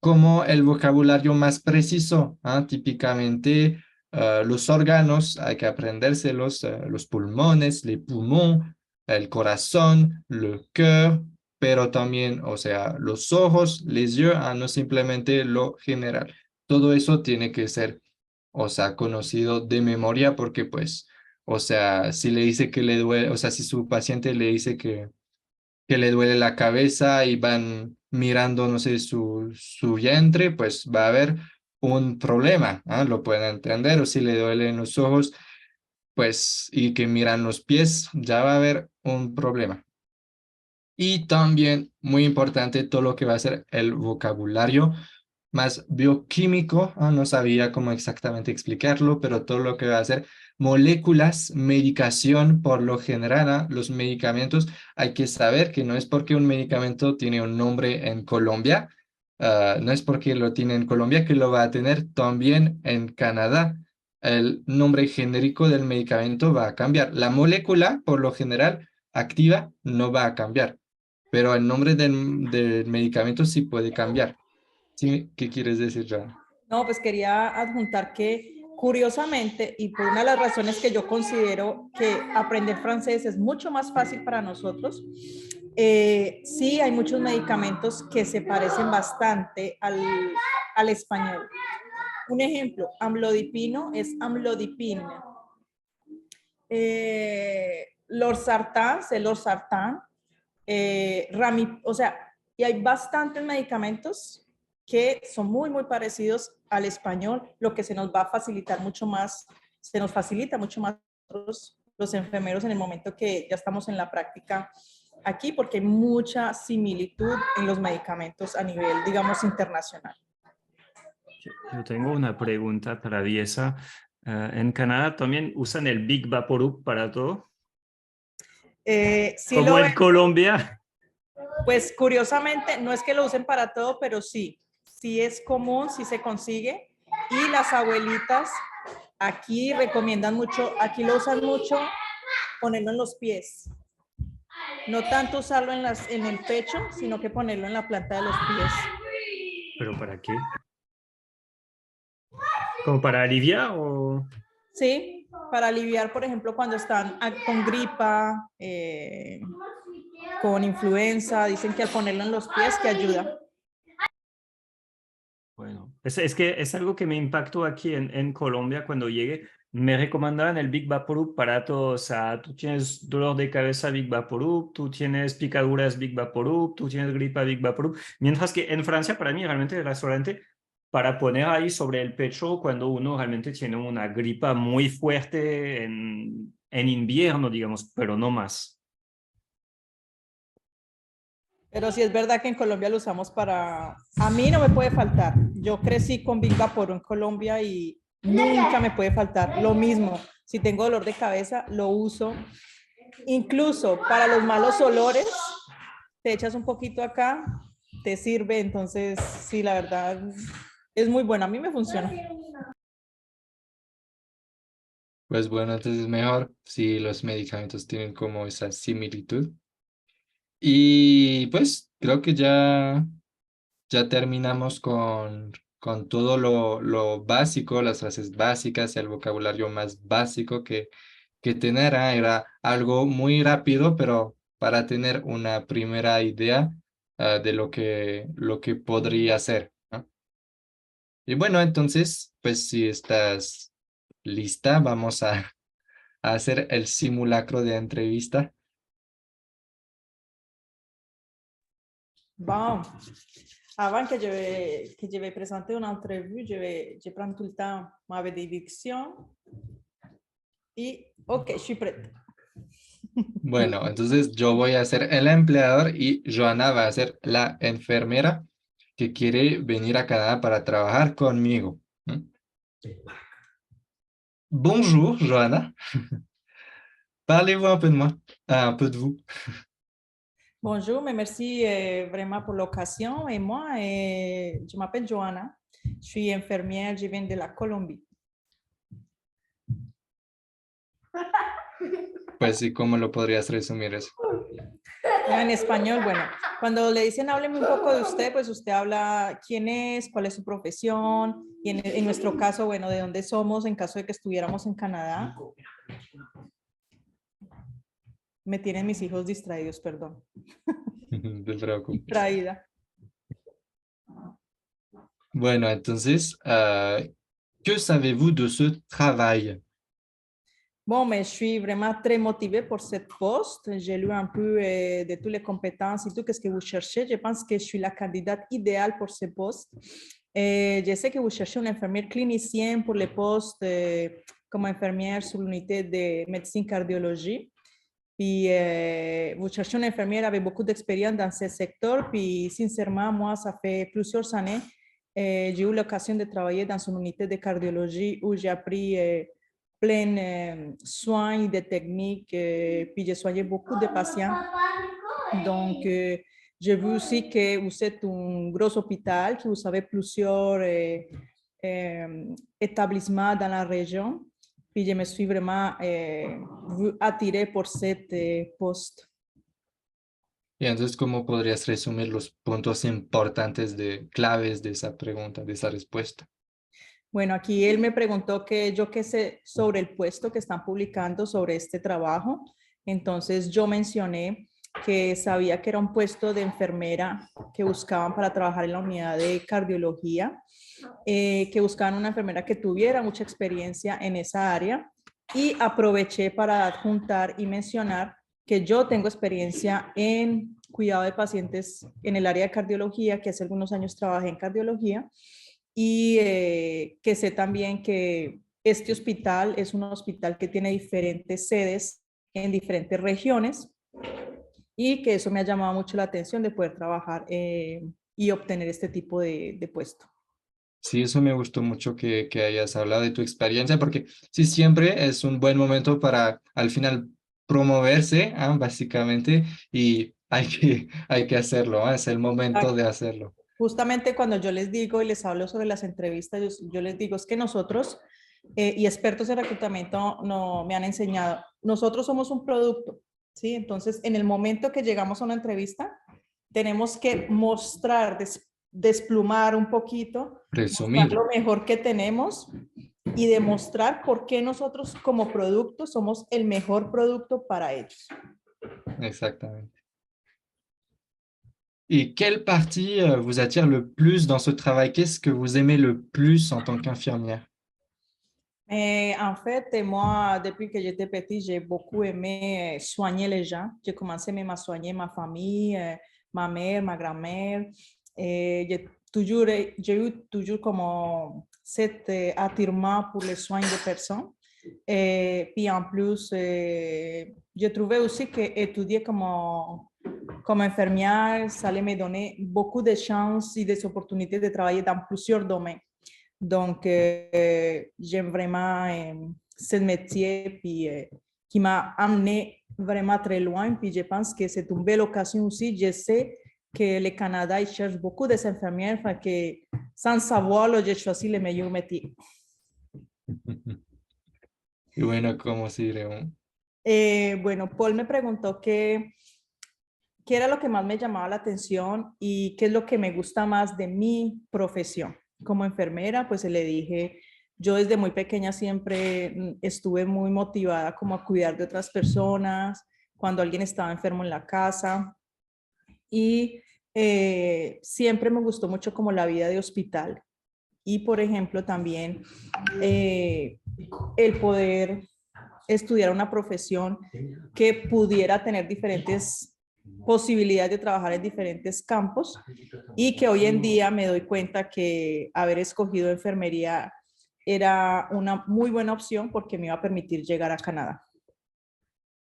como el vocabulario más preciso, típicamente los órganos, hay que aprendérselos, los pulmones, les poumons, el corazón, le cœur, pero también, o sea, los ojos, les yeux, no simplemente lo general. Todo eso tiene que ser, o sea, conocido de memoria porque pues O sea, si le dice que le duele, o sea, si su paciente le dice que le duele la cabeza y van mirando, no sé, su vientre, pues va a haber un problema, ¿ah? Lo pueden entender. O si le duelen los ojos, pues, y que miran los pies, ya va a haber un problema. Y también, muy importante, todo lo que va a ser el vocabulario más bioquímico, no sabía cómo exactamente explicarlo, pero todo lo que va a ser moléculas, medicación, por lo general, los medicamentos, hay que saber que no es porque un medicamento tiene un nombre en Colombia, no es porque lo tiene en Colombia que lo va a tener también en Canadá. El nombre genérico del medicamento va a cambiar. La molécula, por lo general, activa, no va a cambiar, pero el nombre del medicamento sí puede cambiar. Sí, ¿qué quieres decir, Joan? No, pues quería adjuntar que curiosamente, y por una de las razones que yo considero que aprender francés es mucho más fácil para nosotros, sí hay muchos medicamentos que se parecen bastante al español. Un ejemplo, amlodipino es amlodipine. Losartán es losartán. O sea, y hay bastantes medicamentos que son muy, muy parecidos al español, lo que se nos va a facilitar mucho más, se nos facilita mucho más los enfermeros en el momento que ya estamos en la práctica aquí, porque hay mucha similitud en los medicamentos a nivel, digamos, internacional. Yo tengo una pregunta traviesa. ¿En Canadá también usan el Big Vaporub para todo? Sí Como lo en Colombia. Pues curiosamente, no es que lo usen para todo, pero sí, sí es común, sí se consigue. Y las abuelitas aquí recomiendan mucho, aquí lo usan mucho, ponerlo en los pies. No tanto usarlo en el pecho, sino que ponerlo en la planta de los pies. ¿Pero para qué? ¿Como para aliviar o...? Sí, para aliviar, por ejemplo, cuando están con gripa, con influenza, dicen que al ponerlo en los pies que ayuda. Bueno, es que es algo que me impactó aquí en Colombia cuando llegué. Me recomendaban el Big Vaporub para todo. O sea, tú tienes dolor de cabeza, Big Vaporub, tú tienes picaduras, Big Vaporub, tú tienes gripa, Big Vaporub. Mientras que en Francia, para mí, realmente era solamente para poner ahí sobre el pecho cuando uno realmente tiene una gripa muy fuerte en invierno, digamos, pero no más. Pero sí es verdad que en Colombia lo usamos para... A mí no me puede faltar. Yo crecí con Big Vapor en Colombia y nunca me puede faltar. Lo mismo, si tengo dolor de cabeza, lo uso. Incluso para los malos olores, te echas un poquito acá, te sirve. Entonces, sí, la verdad, es muy bueno. A mí me funciona. Pues bueno, entonces es mejor si los medicamentos tienen como esa similitud. Y pues creo que ya terminamos con todo lo básico, las frases básicas, el vocabulario más básico que tener. Era algo muy rápido, pero para tener una primera idea de lo que podría ser, ¿no? Y bueno, entonces, pues si estás lista, vamos a hacer el simulacro de entrevista. Bon, avant que je vais présenter une entrevue, je prends tout le temps ma bénédiction. Y, ok, je suis prête. Bueno, entonces yo voy a ser el empleador y Joana va a ser la enfermera que quiere venir a Canadá para trabajar conmigo. ¿Mm? Bonjour, Joana. Parlez-vous un peu de moi, un peu de vous. Bonjour, mais merci vraiment pour l'occasion. Et moi, je m'appelle Joanna. Je suis infirmière, je viens de la Colombie. Pues sí, ¿cómo lo podrías resumir eso? En español, bueno, cuando le dicen hábleme un poco de usted, pues usted habla quién es, cuál es su profesión, y en nuestro caso, bueno, de dónde somos en caso de que estuviéramos en Canadá. Me tienen mis hijos distraídos, perdón. No te preocupes. Distraída. Bueno, entonces, que savez-vous de ce travail? Bon, mais je suis vraiment très motivée pour cette poste. J'ai lu un peu de toutes les compétences et tout, qu'est-ce que vous cherchez. Je pense que je suis la candidate idéale pour ce poste. Et je sais que vous cherchez une infirmière clinicienne pour le poste comme infirmière sur l'unité de médecine cardiologie. Puis vous cherchez une infirmière avec beaucoup d'expérience dans ce secteur. Puis sincèrement, moi, ça fait plusieurs années, j'ai eu l'occasion de travailler dans une unité de cardiologie où j'ai appris plein soins de techniques, puis j'ai soigné beaucoup de patients. Donc, j'ai vu aussi que vous êtes un gros hôpital, que vous avez plusieurs établissements dans la région. Puis je me suis vraiment attirée por cette poste. Y entonces, ¿cómo podrías resumir los puntos importantes de claves de esa pregunta, de esa respuesta? Bueno, aquí él me preguntó que yo qué sé sobre el puesto que están publicando sobre este trabajo. Entonces yo mencioné que sabía que era un puesto de enfermera que buscaban para trabajar en la unidad de cardiología, que buscaban una enfermera que tuviera mucha experiencia en esa área, y aproveché para adjuntar y mencionar que yo tengo experiencia en cuidado de pacientes en el área de cardiología, que hace algunos años trabajé en cardiología, y que sé también que este hospital es un hospital que tiene diferentes sedes en diferentes regiones, y que eso me ha llamado mucho la atención de poder trabajar y obtener este tipo de puesto. Sí, eso me gustó mucho que hayas hablado de tu experiencia, porque sí, siempre es un buen momento para al final promoverse, básicamente, y hay que hacerlo, es el momento de hacerlo. Justamente cuando yo les digo y les hablo sobre las entrevistas, yo les digo es que nosotros y expertos en reclutamiento no, me han enseñado, nosotros somos un producto, ¿sí? Entonces, en el momento que llegamos a una entrevista, tenemos que mostrar, desplumar un poquito, mostrar Resumir, lo mejor que tenemos y demostrar por qué nosotros como producto somos el mejor producto para ellos. exactamente. ¿Y quelle partie vous attire le plus dans ce travail? Qu'est-ce que vous aimez le plus en tant qu'infirmière? En fait, moi, depuis que j'étais petite, j'ai beaucoup aimé soigner les gens. J'ai commencé même à soigner ma famille, ma mère, ma grand-mère. Et j'ai eu toujours comme cet attirement pour les soins des personnes. Et puis en plus, j'ai trouvé aussi que étudier comme infirmière, ça allait me donner beaucoup de chances et des opportunités de travailler dans plusieurs domaines. Donc, j'aime vraiment ce métier puis, qui m'a amené vraiment très loin. Puis, je pense que c'est une belle occasion aussi. Je sais que le Canada, il cherche beaucoup des infirmières, fait que sans savoir, j'ai choisi le meilleur métier. Y bueno, ¿cómo se diría? Bueno, Paul me preguntó qué era lo que más me llamaba la atención y qué es lo que me gusta más de mi profesión. Como enfermera, pues le dije, yo desde muy pequeña siempre estuve muy motivada como a cuidar de otras personas, cuando alguien estaba enfermo en la casa, y siempre me gustó mucho como la vida de hospital. Y por ejemplo también el poder estudiar una profesión que pudiera tener diferentes posibilidades de trabajar en diferentes campos, y que hoy en día me doy cuenta que haber escogido enfermería era una muy buena opción porque me iba a permitir llegar a Canadá.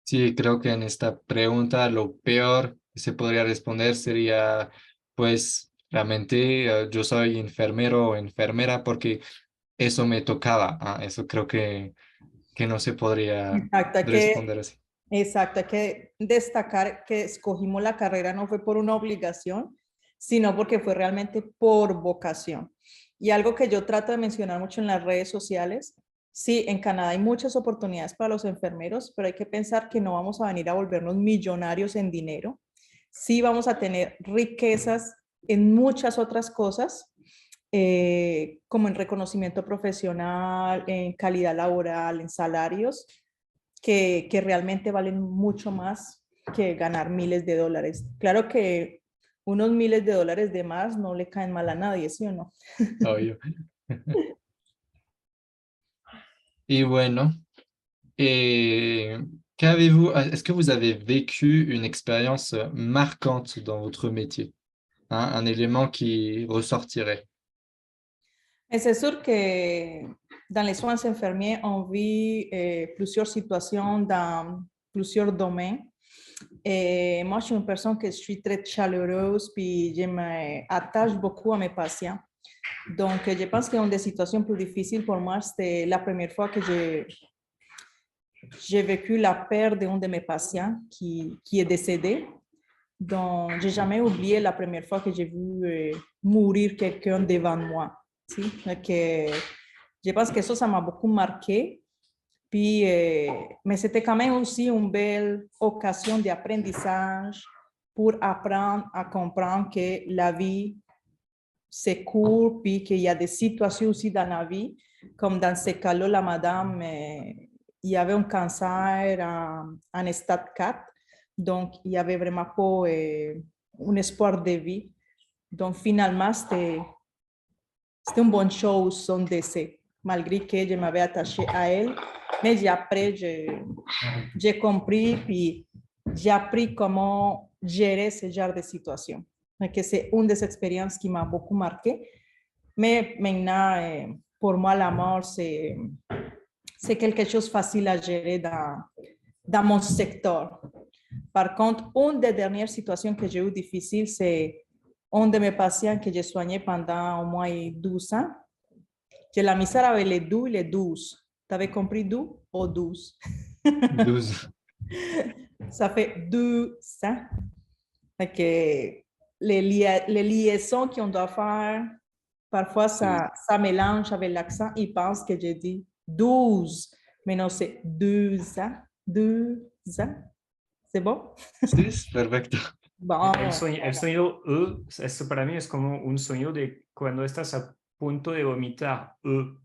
Sí, creo que en esta pregunta lo peor que se podría responder sería, pues, realmente yo soy enfermero o enfermera porque eso me tocaba. Eso creo que no se podría Exacto, responder así. exacto, hay que destacar que escogimos la carrera no fue por una obligación, sino porque fue realmente por vocación. Y algo que yo trato de mencionar mucho en las redes sociales, sí, en Canadá hay muchas oportunidades para los enfermeros, pero hay que pensar que no vamos a venir a volvernos millonarios en dinero. Sí vamos a tener riquezas en muchas otras cosas, como en reconocimiento profesional, en calidad laboral, en salarios, que realmente valen mucho más que ganar miles de dólares. Claro que unos miles de dólares de más no le caen mal a nadie, ¿sí o no? Obvio. Y bueno, Et qu'avez-vous, est-ce que vous avez vécu une expérience marquante dans votre métier? Hein, un élément qui ressortirait? Et c'est sûr que dans les soins infirmiers, on vit plusieurs situations dans plusieurs domaines. Et moi, je suis une personne qui suis très chaleureuse, puis je m'attache beaucoup à mes patients. Donc, je pense qu'une des situations plus difficiles pour moi, c'était la première fois que j'ai vécu la perte d'un de mes patients qui est décédé. Donc, j'ai jamais oublié la première fois que j'ai vu mourir quelqu'un devant moi. ¿Sí? Que je pense que ça m'a beaucoup marqué. Puis, mais c'était quand même aussi une belle occasion d'apprentissage pour apprendre à comprendre que la vie, c'est court, puis qu'il y a des situations aussi dans la vie, comme dans ce cas-là, la madame, il y avait un cancer en stade 4, donc il n'y avait vraiment pas un espoir de vie. Donc finalement, c'était une bonne chose son décès, malgré que je m'avais attachée à elle. Mais après, j'ai compris, puis j'ai appris comment gérer ce genre de situation. Que c'est une des expériences qui m'a beaucoup marqué. Mais maintenant, pour moi, la mort, c'est quelque chose de facile à gérer dans mon secteur. Par contre, une des dernières situations que j'ai eues difficiles, c'est un de mes patients que j'ai soigné pendant au moins 12 ans. Que la misère avec les 12 et les 12. Tu avais compris 12 ou 12? 12. Ça fait 12 ans. Que les liaisons qu'on doit faire, parfois ça mélange avec l'accent. Ils pensent que j'ai dit 12, mais non, c'est 12 ans. 12 ans. C'est bon? Sí, es perfecto. Bon. El sonido eso para mí es como un sonido de cuando estás a punto de vomitar. O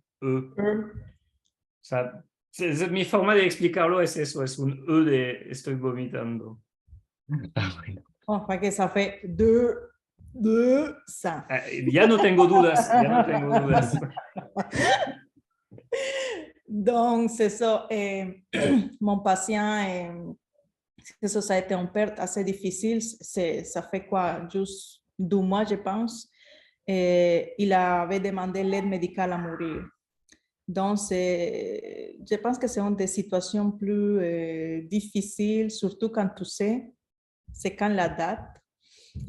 sea, mi forma de explicarlo es eso, es un de estoy vomitando. Ah, bueno. Enfin, que ça fait 2 ans. Ya no tengo dudas, ya no tengo dudas. Donc, c'est ça. Mon patient, ça a été une perte assez difficile. Ça fait quoi? Juste 2 mois, je pense. Il avait demandé l'aide médicale à mourir. Donc, je pense que c'est une des situations plus difficiles, surtout quand tu sais, c'est quand la date.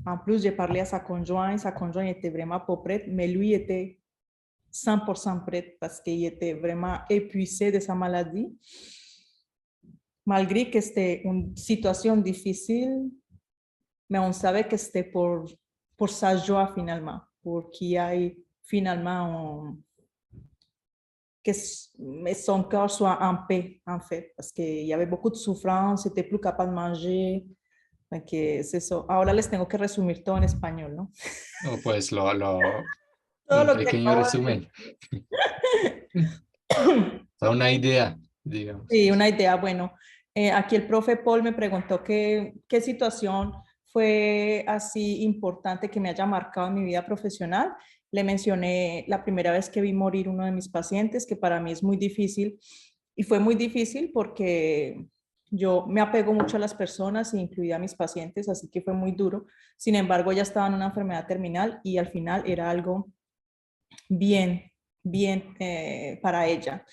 En plus, j'ai parlé à sa conjointe était vraiment pas prête, mais lui était 100% prêt parce qu'il était vraiment épuisé de sa maladie. Malgré que c'était une situation difficile, mais on savait que c'était pour sa joie finalement, pour qu'il y ait finalement que son cœur soit en paix en fait, parce qu'il y avait beaucoup de souffrance, il n'était plus capable de manger. Que es eso. Ahora les tengo que resumir todo en español, ¿no? O pues Todo un lo que pequeño acabo resumen, de... o sea, una idea, digamos. Sí, una idea. Bueno, aquí el profe Paul me preguntó qué situación fue así importante que me haya marcado en mi vida profesional. Le mencioné la primera vez que vi morir uno de mis pacientes, que para mí es muy difícil. Y fue muy difícil porque yo me apego mucho a las personas, incluida a mis pacientes, así que fue muy duro. Sin embargo, ella estaba en una enfermedad terminal y al final era algo bien para ella.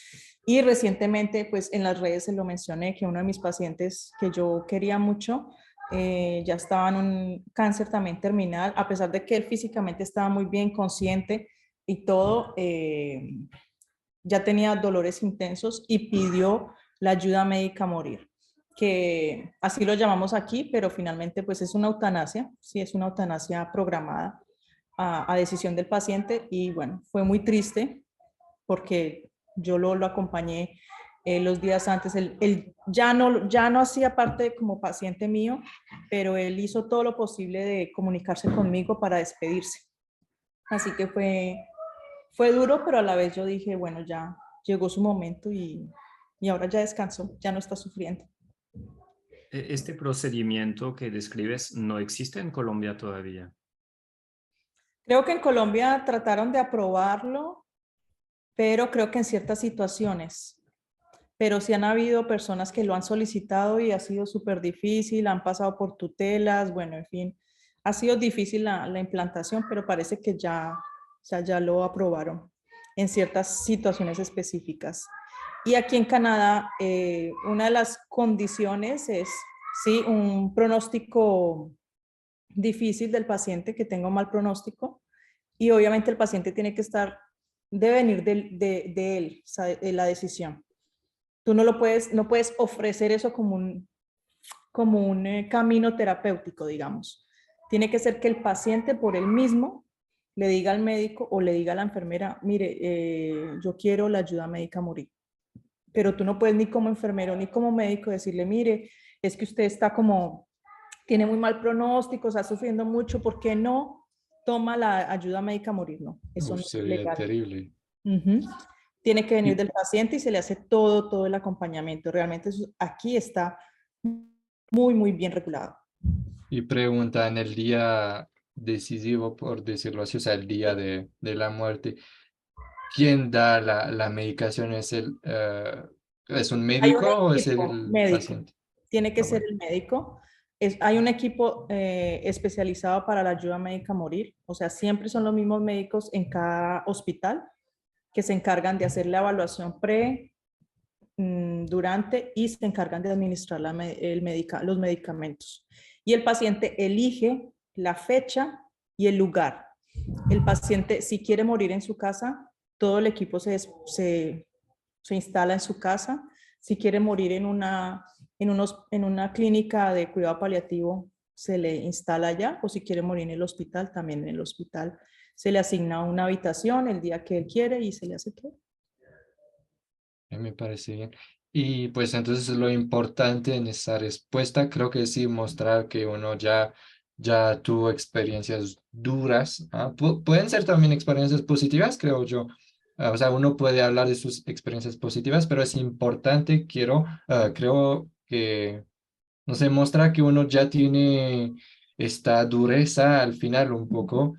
Y recientemente, pues en las redes se lo mencioné, que uno de mis pacientes que yo quería mucho, ya estaba en un cáncer también terminal, a pesar de que él físicamente estaba muy bien, consciente y todo, ya tenía dolores intensos y pidió la ayuda médica a morir, que así lo llamamos aquí, pero finalmente pues es una eutanasia, sí, es una eutanasia programada a decisión del paciente y bueno, fue muy triste porque yo lo acompañé los días antes. Él ya no hacía parte como paciente mío, pero él hizo todo lo posible de comunicarse conmigo para despedirse. Así que fue duro, pero a la vez yo dije, bueno, ya llegó su momento y ahora ya descansó, ya no está sufriendo. Este procedimiento que describes no existe en Colombia todavía. Creo que en Colombia trataron de aprobarlo, pero creo que en ciertas situaciones. pero sí han habido personas que lo han solicitado y ha sido súper difícil, han pasado por tutelas, bueno, en fin, ha sido difícil la implantación, pero parece que ya, o sea, ya lo aprobaron en ciertas situaciones específicas. Y aquí en Canadá, una de las condiciones es, sí, un pronóstico difícil del paciente, que tenga un mal pronóstico, y obviamente el paciente tiene que estar, debe venir de él, o sea, de la decisión. Tú no lo puedes, no puedes ofrecer eso como un camino terapéutico, digamos. Tiene que ser que el paciente por él mismo le diga al médico o le diga a la enfermera, mire, yo quiero la ayuda médica a morir. Pero tú no puedes ni como enfermero ni como médico decirle, mire, es que usted está como, tiene muy mal pronóstico, está sufriendo mucho, ¿por qué no toma la ayuda médica a morir? No, eso no es Sería legal. terrible. Ujú. Tiene que venir Y, del paciente y se le hace todo el acompañamiento. Realmente eso, aquí está muy bien regulado. y pregunta, en el día decisivo, por decirlo así, o sea, el día de la muerte, ¿quién da la medicación? ¿Es un Hay un médico o es equipo el médico, paciente? tiene que Ah, ser bueno. el médico. Hay un equipo especializado para la ayuda médica a morir, o sea, siempre son los mismos médicos en cada hospital que se encargan de hacer la evaluación durante y se encargan de administrar los medicamentos. Y el paciente elige la fecha y el lugar. El paciente, si quiere morir en su casa, todo el equipo se instala en su casa. Si quiere morir en una clínica de cuidado paliativo, se le instala allá, o si quiere morir en el hospital, también en el hospital. Se le asigna una habitación el día que él quiere y se le hace todo. Me parece bien. Y pues entonces lo importante en esa respuesta creo que sí mostrar que uno ya tuvo experiencias duras. ¿Ah? Pueden ser también experiencias positivas, creo yo. O sea, uno puede hablar de sus experiencias positivas, pero es importante, creo que, no sé, mostrar que uno ya tiene esta dureza al final un poco,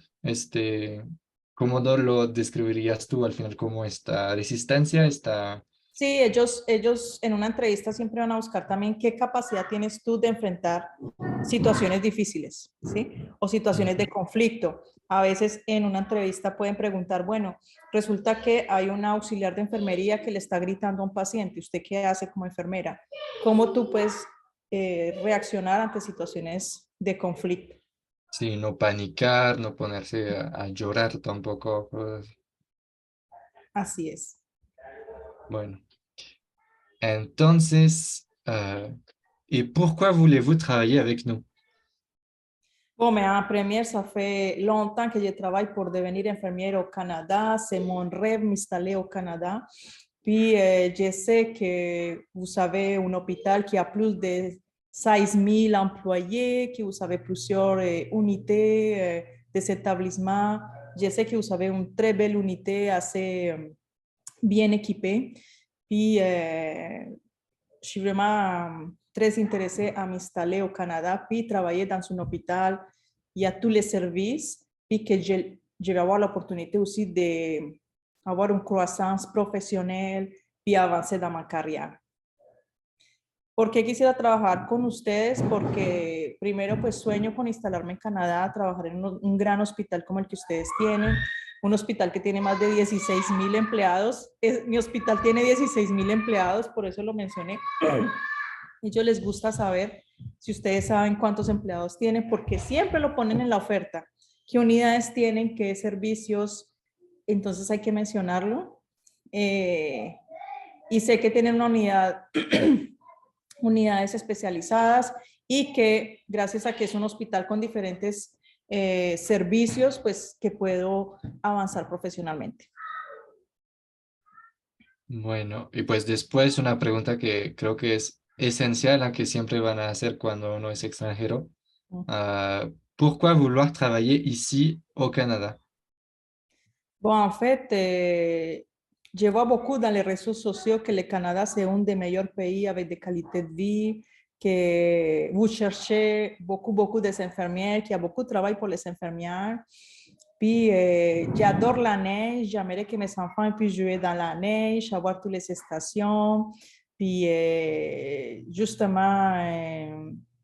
¿cómo no lo describirías tú al final como esta resistencia, esta... Sí, ellos en una entrevista siempre van a buscar también qué capacidad tienes tú de enfrentar situaciones difíciles, ¿sí? O situaciones de conflicto. A veces en una entrevista pueden preguntar, bueno, resulta que hay una auxiliar de enfermería que le está gritando a un paciente. ¿Usted qué hace como enfermera? ¿Cómo tú puedes reaccionar ante situaciones de conflicto? Sí, no panicar, no ponerse a llorar tampoco. Pues, Así es. bueno, entonces, ¿y pourquoi voulez-vous travailler avec nous? Bon, mais en première, ça fait longtemps que je travaille pour devenir infirmière au Canada. C'est mon rêve m'installer au Canada. Puis, je sais que vous avez un hôpital qui a plus de 16 000 employés, que vous avez plusieurs unités de cet établissement. Je sais que vous avez une très belle unité assez bien équipée. Puis, je suis vraiment très intéressée à m'installer au Canada, puis travailler dans un hôpital. Il y a tous les services, puis que je vais avoir l'opportunité aussi d'avoir une croissance professionnelle, puis avancer dans ma carrière. ¿Por qué quisiera trabajar con ustedes? Porque primero pues sueño con instalarme en Canadá, trabajar en un gran hospital como el que ustedes tienen, un hospital que tiene más de 16,000 empleados. Mi hospital tiene 16,000 empleados, por eso lo mencioné. A ellos les gusta saber si ustedes saben cuántos empleados tienen, porque siempre lo ponen en la oferta. ¿Qué unidades tienen? ¿Qué servicios? Entonces hay que mencionarlo. Y sé que tienen una unidades especializadas y que gracias a que es un hospital con diferentes servicios, pues que puedo avanzar profesionalmente. Bueno, y pues después una pregunta que creo que es esencial, a que siempre van a hacer cuando uno es extranjero. ¿Pourquoi vouloir travailler ici au Canada? Bon, en fait, je vois beaucoup dans les réseaux sociaux que le Canada, c'est un des meilleurs pays avec des qualités de vie, que vous cherchez beaucoup des infirmières, qu'il y a beaucoup de travail pour les infirmières. Puis, j'adore la neige. J'aimerais que mes enfants puissent jouer dans la neige, avoir toutes les stations. Puis justement,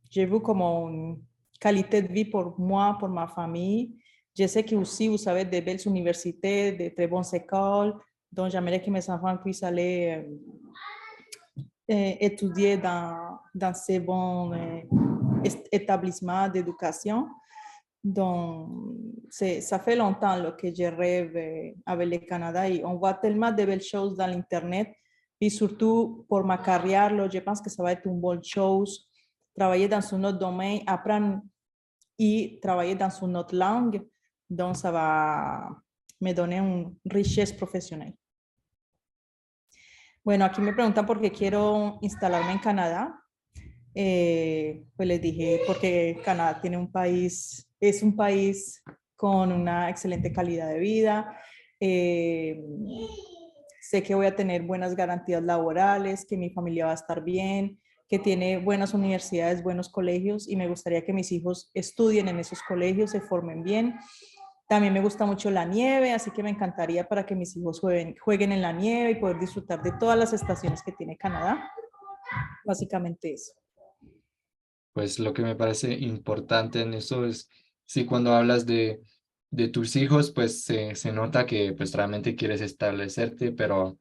j'ai vu como une qualité de vie pour moi, pour ma famille. Je sais que aussi, vous savez, de belles universités, de très bonnes écoles, donc j'aimerais que mes enfants puissent aller étudier dans ces bons établissements d'éducation. Donc, ça fait longtemps là, que je rêve avec le Canada et on voit tellement de belles choses dans l'Internet. Et surtout pour ma carrière, là, je pense que ça va être une bonne chose. Travailler dans un autre domaine, apprendre et travailler dans une autre langue. Donc, ça va me donner une richesse professionnelle. Bueno, aquí me preguntan por qué quiero instalarme en Canadá. Pues les dije, porque Canadá tiene es un país con una excelente calidad de vida. Sé que voy a tener buenas garantías laborales, que mi familia va a estar bien, que tiene buenas universidades, buenos colegios y me gustaría que mis hijos estudien en esos colegios, se formen bien. También me gusta mucho la nieve, así que me encantaría para que mis hijos jueguen en la nieve y poder disfrutar de todas las estaciones que tiene Canadá. Básicamente eso. Pues lo que me parece importante en eso es, sí, cuando hablas de tus hijos, pues se nota que pues realmente quieres establecerte, pero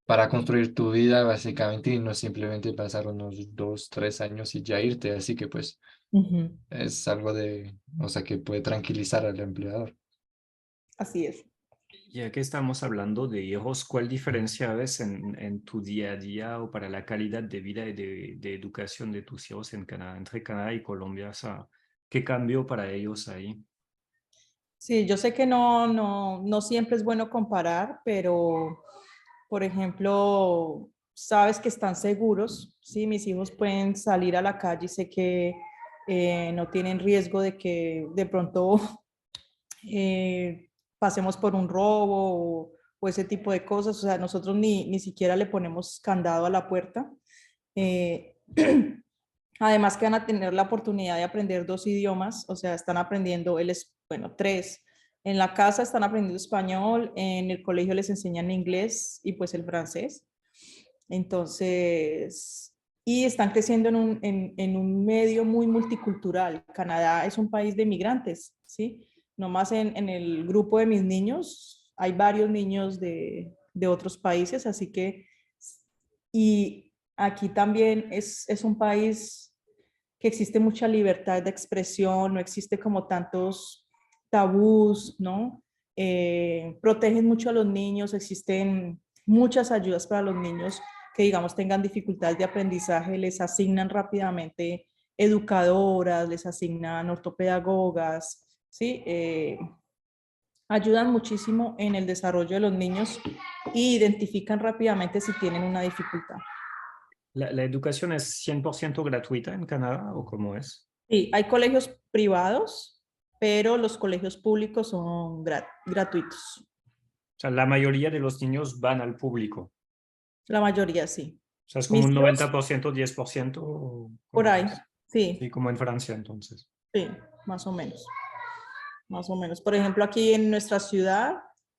para construir tu vida básicamente y no simplemente pasar unos 2, 3 años y ya irte. Así que pues es algo o sea, que puede tranquilizar al empleador. Así es. Ya que estamos hablando de hijos, ¿cuál diferencia ves en tu día a día o para la calidad de vida y de educación de tus hijos en Canadá, entre Canadá y Colombia? O sea, ¿qué cambió para ellos ahí? Sí, yo sé que no siempre es bueno comparar, pero, por ejemplo, sabes que están seguros, ¿sí? Mis hijos pueden salir a la calle y sé que no tienen riesgo de que de pronto pasemos por un robo o ese tipo de cosas. O sea, nosotros ni siquiera le ponemos candado a la puerta. Además que van a tener la oportunidad de aprender 2 idiomas, o sea, están aprendiendo, bueno, 3. En la casa están aprendiendo español, en el colegio les enseñan inglés y pues el francés. Entonces, y están creciendo en un medio muy multicultural. Canadá es un país de migrantes, ¿sí? Nomás en el grupo de mis niños hay varios niños de otros países, así que, y aquí también es un país que existe mucha libertad de expresión, no existe como tantos tabús, ¿no? Protegen mucho a los niños, existen muchas ayudas para los niños que, digamos, tengan dificultades de aprendizaje, les asignan rápidamente educadoras, les asignan ortopedagogas, ¿sí? Ayudan muchísimo en el desarrollo de los niños y identifican rápidamente si tienen una dificultad. ¿La educación es 100% gratuita en Canadá o cómo es? Sí, hay colegios privados, pero los colegios públicos son gratuitos. O sea, la mayoría de los niños van al público. La mayoría sí. O sea, es como Mis un hijos, 90%, 10%. ¿O por cómo ahí, es? sí, Sí, como en Francia entonces. sí, más o menos. Más o menos. Por ejemplo, aquí en nuestra ciudad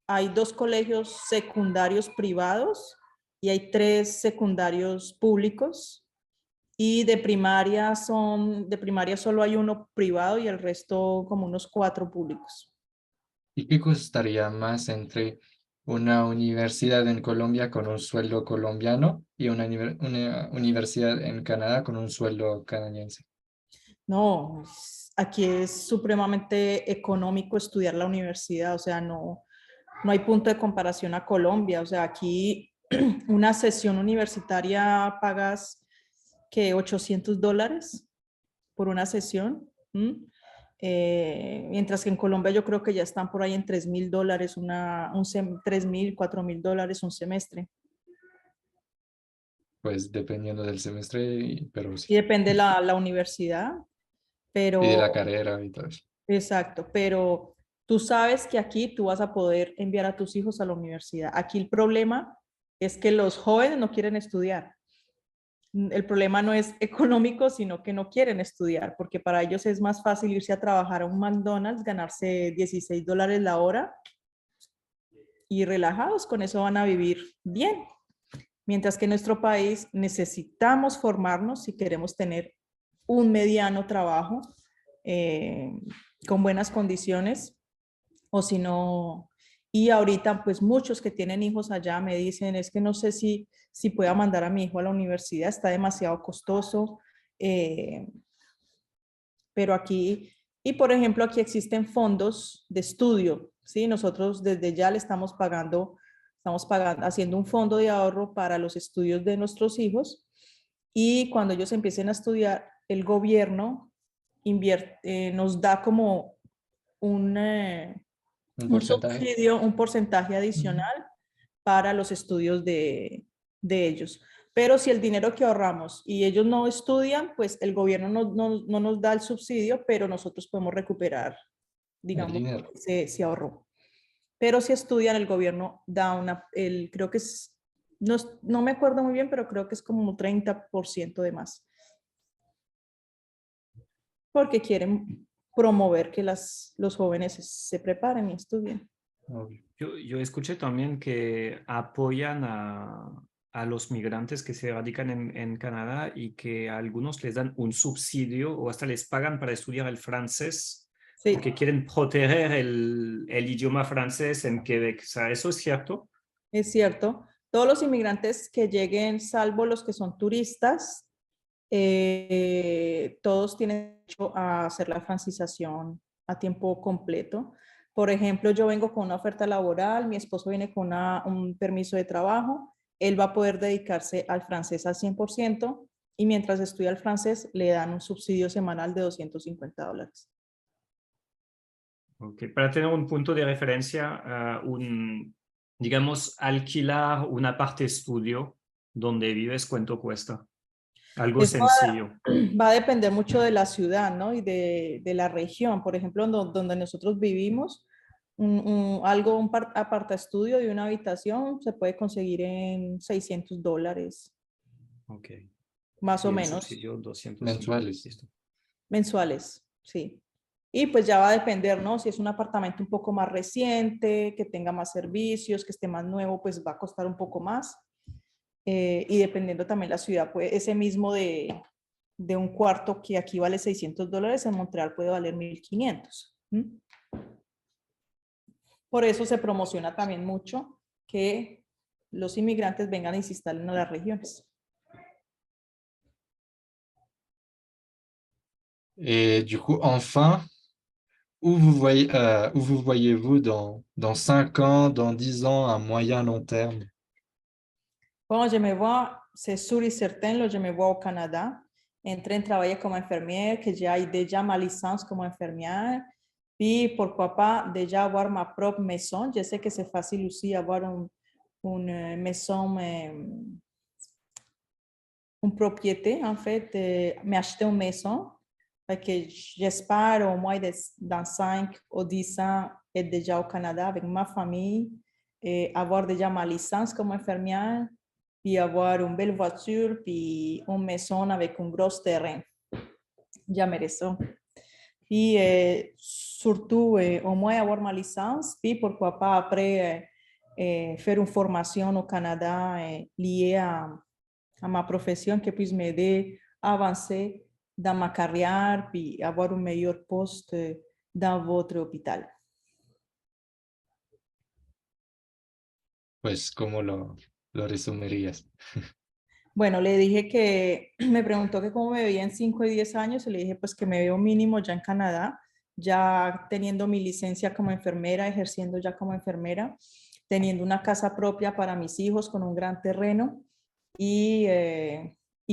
hay 2 colegios secundarios privados y hay 3 secundarios públicos. Y de primaria solo hay 1 privado y el resto como unos 4 públicos. ¿Y qué costaría más entre una universidad en Colombia con un sueldo colombiano y una universidad en Canadá con un sueldo canadiense? No, aquí es supremamente económico estudiar la universidad, o sea, no hay punto de comparación a Colombia, o sea, aquí una sesión universitaria pagas que $800 por una sesión, mientras que en Colombia yo creo que ya están por ahí en $3,000, 3,000, $4,000 un semestre. Pues dependiendo del semestre, pero sí. Y depende la universidad, Y de pero la carrera y todo eso. exacto, pero tú sabes que aquí tú vas a poder enviar a tus hijos a la universidad. Aquí el problema es que los jóvenes no quieren estudiar. El problema no es económico, sino que no quieren estudiar, porque para ellos es más fácil irse a trabajar a un McDonald's, ganarse $16 la hora y relajados, con eso van a vivir bien. Mientras que en nuestro país necesitamos formarnos si queremos tener un mediano trabajo con buenas condiciones, o si no, y ahorita pues muchos que tienen hijos allá me dicen, es que no sé si pueda mandar a mi hijo a la universidad, está demasiado costoso, pero aquí, y por ejemplo aquí existen fondos de estudio, ¿sí? Nosotros desde ya le estamos pagando, haciendo un fondo de ahorro para los estudios de nuestros hijos, y cuando ellos empiecen a estudiar, el gobierno nos da como un Un porcentaje. subsidio, un porcentaje adicional para los estudios de ellos. Pero si el dinero que ahorramos y ellos no estudian, pues el gobierno no nos da el subsidio, pero nosotros podemos recuperar, El digamos, dinero. se ahorró. Pero si estudian, el gobierno da creo que es, no me acuerdo muy bien, pero creo que es como un 30% de más. Porque quieren promover que los jóvenes se preparen y estudien. Obvio. Yo escuché también que apoyan a los migrantes que se radican en Canadá y que a algunos les dan un subsidio o hasta les pagan para estudiar el francés Sí, porque quieren proteger el idioma francés en Quebec. O sea, ¿eso es cierto? es cierto. Todos los inmigrantes que lleguen, salvo los que son turistas, todos tienen derecho a hacer la francización a tiempo completo. Por ejemplo, yo vengo con una oferta laboral, mi esposo viene con un permiso de trabajo, él va a poder dedicarse al francés al 100% y mientras estudia el francés le dan un subsidio semanal de $250. Okay. Para tener un punto de referencia, digamos, alquilar una parte estudio donde vives, ¿cuánto cuesta? Algo Eso sencillo. va a depender mucho de la ciudad, ¿no? Y de la región. Por ejemplo, donde nosotros vivimos, un aparta estudio de una habitación se puede conseguir en $600, Ok. más Y o el menos, subsidio 250. Mensuales. Listo. mensuales, sí. Y pues ya va a depender, ¿no? Si es un apartamento un poco más reciente, que tenga más servicios, que esté más nuevo, pues va a costar un poco más. Y dependiendo también la ciudad, pues ese mismo de un cuarto que aquí vale $600, en Montreal puede valer 1,500. Por eso se promociona también mucho que los inmigrantes vengan y se instalen a las regiones. Et du coup, enfin, où vous voyez-vous dans 5 ans, dans 10 ans, à moyen, long terme? Bon, je me vois, c'est sûr et certain, je me vois au Canada, en train de travailler comme infirmière, que j'ai déjà ma licence comme infirmière, puis pourquoi pas déjà avoir ma propre maison. Je sais que c'est facile aussi avoir une maison, une propriété en fait, m'acheter une maison, parce que j'espère au moins dans 5 ou 10 ans être déjà au Canada avec ma famille et avoir déjà ma licence comme infirmière, puis avoir une belle voiture, puis une maison avec un gros terrain. J'aimerais ça. Puis surtout, au moins avoir ma licence, puis pourquoi pas après faire une formation au Canada liée à ma profession qui puisse m'aider à avancer dans ma carrière, puis avoir un meilleur poste dans votre hôpital. Pues, ¿cómo lo resumirías? Bueno, le dije que me preguntó que cómo me veía en 5 y 10 años y le dije pues que me veo mínimo ya en Canadá, ya teniendo mi licencia como enfermera, ejerciendo ya como enfermera, teniendo una casa propia para mis hijos con un gran terreno y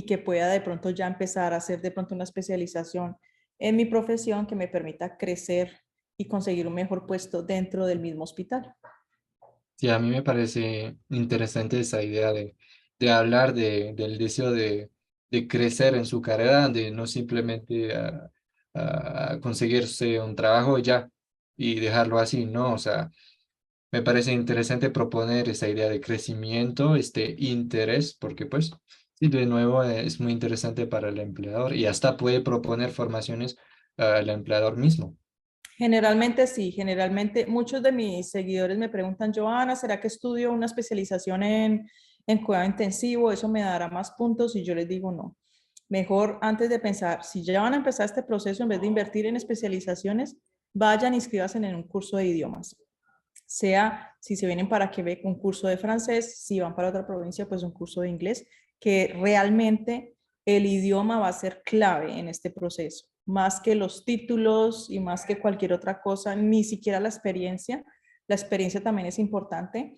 que pueda de pronto ya empezar a hacer de pronto una especialización en mi profesión que me permita crecer y conseguir un mejor puesto dentro del mismo hospital. Sí, a mí me parece interesante esa idea de hablar del deseo de crecer en su carrera, de no simplemente conseguirse un trabajo ya y dejarlo así, ¿no? O sea, me parece interesante proponer esa idea de crecimiento, este interés, porque pues, sí, de nuevo es muy interesante para el empleador y hasta puede proponer formaciones al empleador mismo. Generalmente sí, generalmente muchos de mis seguidores me preguntan, Joana, ¿será que estudio una especialización en cuidado intensivo, eso me dará más puntos, y yo les digo no. Mejor antes de pensar, si ya van a empezar este proceso, en vez de invertir en especializaciones, vayan, inscríbanse en un curso de idiomas. Sea si se vienen para Quebec, un curso de francés, si van para otra provincia, pues un curso de inglés, que realmente el idioma va a ser clave en este proceso, más que los títulos y más que cualquier otra cosa, ni siquiera la experiencia. La experiencia también es importante,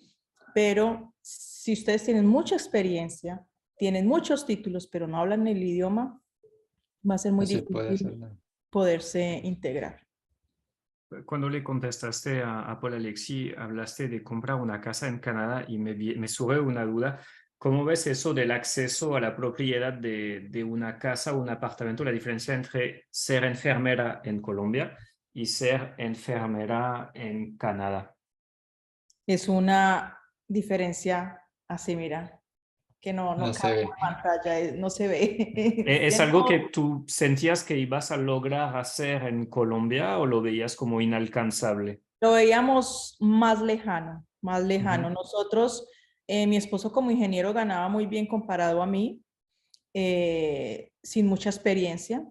pero si ustedes tienen mucha experiencia, tienen muchos títulos, pero no hablan el idioma, va a ser muy No se puede hacer difícil nada. poderse integrar. Cuando le contestaste a Paul Alexis, hablaste de comprar una casa en Canadá y me surge una duda. ¿Cómo ves eso del acceso a la propiedad de una casa o un apartamento? La diferencia entre ser enfermera en Colombia y ser enfermera en Canadá. Es una diferencia así, mira, que no No se cabe en ve. pantalla, no se ve. ¿Es algo que tú sentías que ibas a lograr hacer en Colombia o lo veías como inalcanzable? Lo veíamos más lejano, más lejano. Ujú. Nosotros, mi esposo como ingeniero ganaba muy bien comparado a mí, sin mucha experiencia,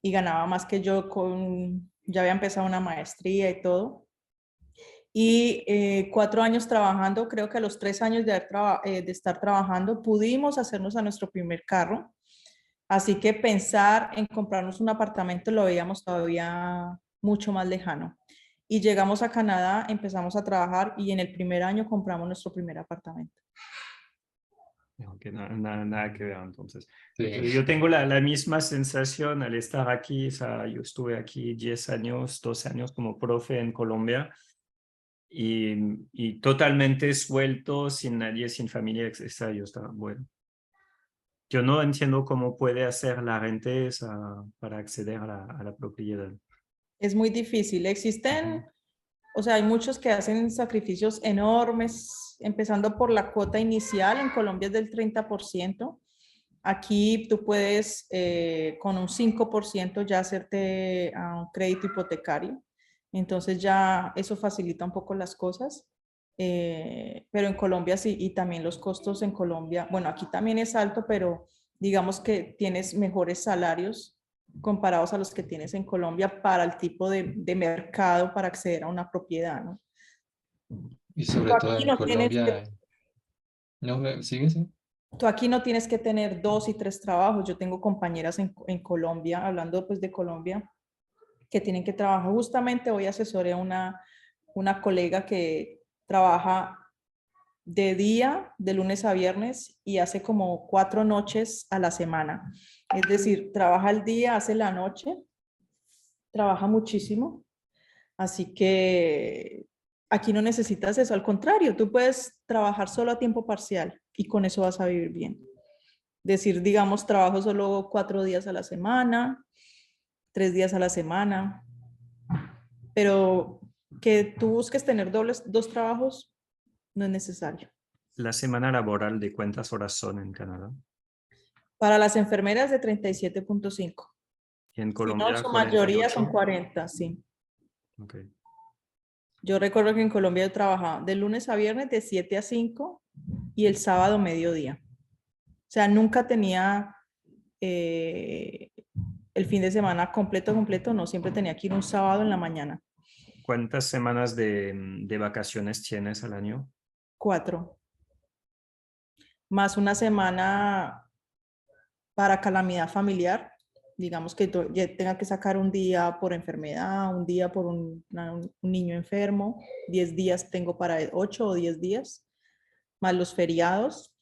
y ganaba más que yo ya había empezado una maestría y todo. Y 4 años trabajando, creo que a los 3 años de estar trabajando, pudimos hacernos a nuestro primer carro. Así que pensar en comprarnos un apartamento lo veíamos todavía mucho más lejano. Y llegamos a Canadá, empezamos a trabajar y en el primer año compramos nuestro primer apartamento. Ok, nada que ver entonces. Sí. Yo tengo la misma sensación al estar aquí. O sea, yo estuve aquí 10 años, 12 años como profe en Colombia y totalmente suelto, sin nadie, sin familia, etc. Yo estaba, bueno, yo no entiendo cómo puede hacer la gente para acceder a la propiedad. Es muy difícil. Ujú. Existen, o sea, hay muchos que hacen sacrificios enormes, empezando por la cuota inicial. En Colombia es del 30%. Aquí tú puedes con un 5% ya hacerte a un crédito hipotecario. Entonces ya eso facilita un poco las cosas. Pero en Colombia sí, y también los costos en Colombia, bueno, aquí también es alto, pero digamos que tienes mejores salarios comparados a los que tienes en Colombia para el tipo de mercado para acceder a una propiedad, ¿no? Y Tú sobre todo aquí en no tienes Colombia, ¿no? ¿Sigue? Sí. Tú aquí no tienes que tener 2 y 3 trabajos. Yo tengo compañeras en Colombia, hablando pues de Colombia, que tienen que trabajar. Justamente hoy asesoré a una colega que trabaja de día, de lunes a viernes, y hace como 4 noches a la semana. Es decir, trabaja el día, hace la noche, trabaja muchísimo. Así que aquí no necesitas eso. Al contrario, tú puedes trabajar solo a tiempo parcial y con eso vas a vivir bien. Decir, digamos, trabajo solo 4 días a la semana, 3 días a la semana, pero que tú busques tener 2 trabajos no es necesario. La semana laboral, ¿de cuántas horas son en Canadá? Para las enfermeras de 37.5. Y en Si no, Colombia, su mayoría son 48. 40, sí. Ok. Yo recuerdo que en Colombia yo trabajaba de lunes a viernes de 7 a 5 y el sábado mediodía. O sea, nunca tenía eh, el fin de semana completo, no, siempre tenía que ir un sábado en la mañana. ¿Cuántas semanas de vacaciones tienes al año? 4, más una semana para calamidad familiar, digamos que ya tenga que sacar un día por enfermedad, un día por un niño enfermo, 10 días tengo para 8 o 10 días, más los feriados.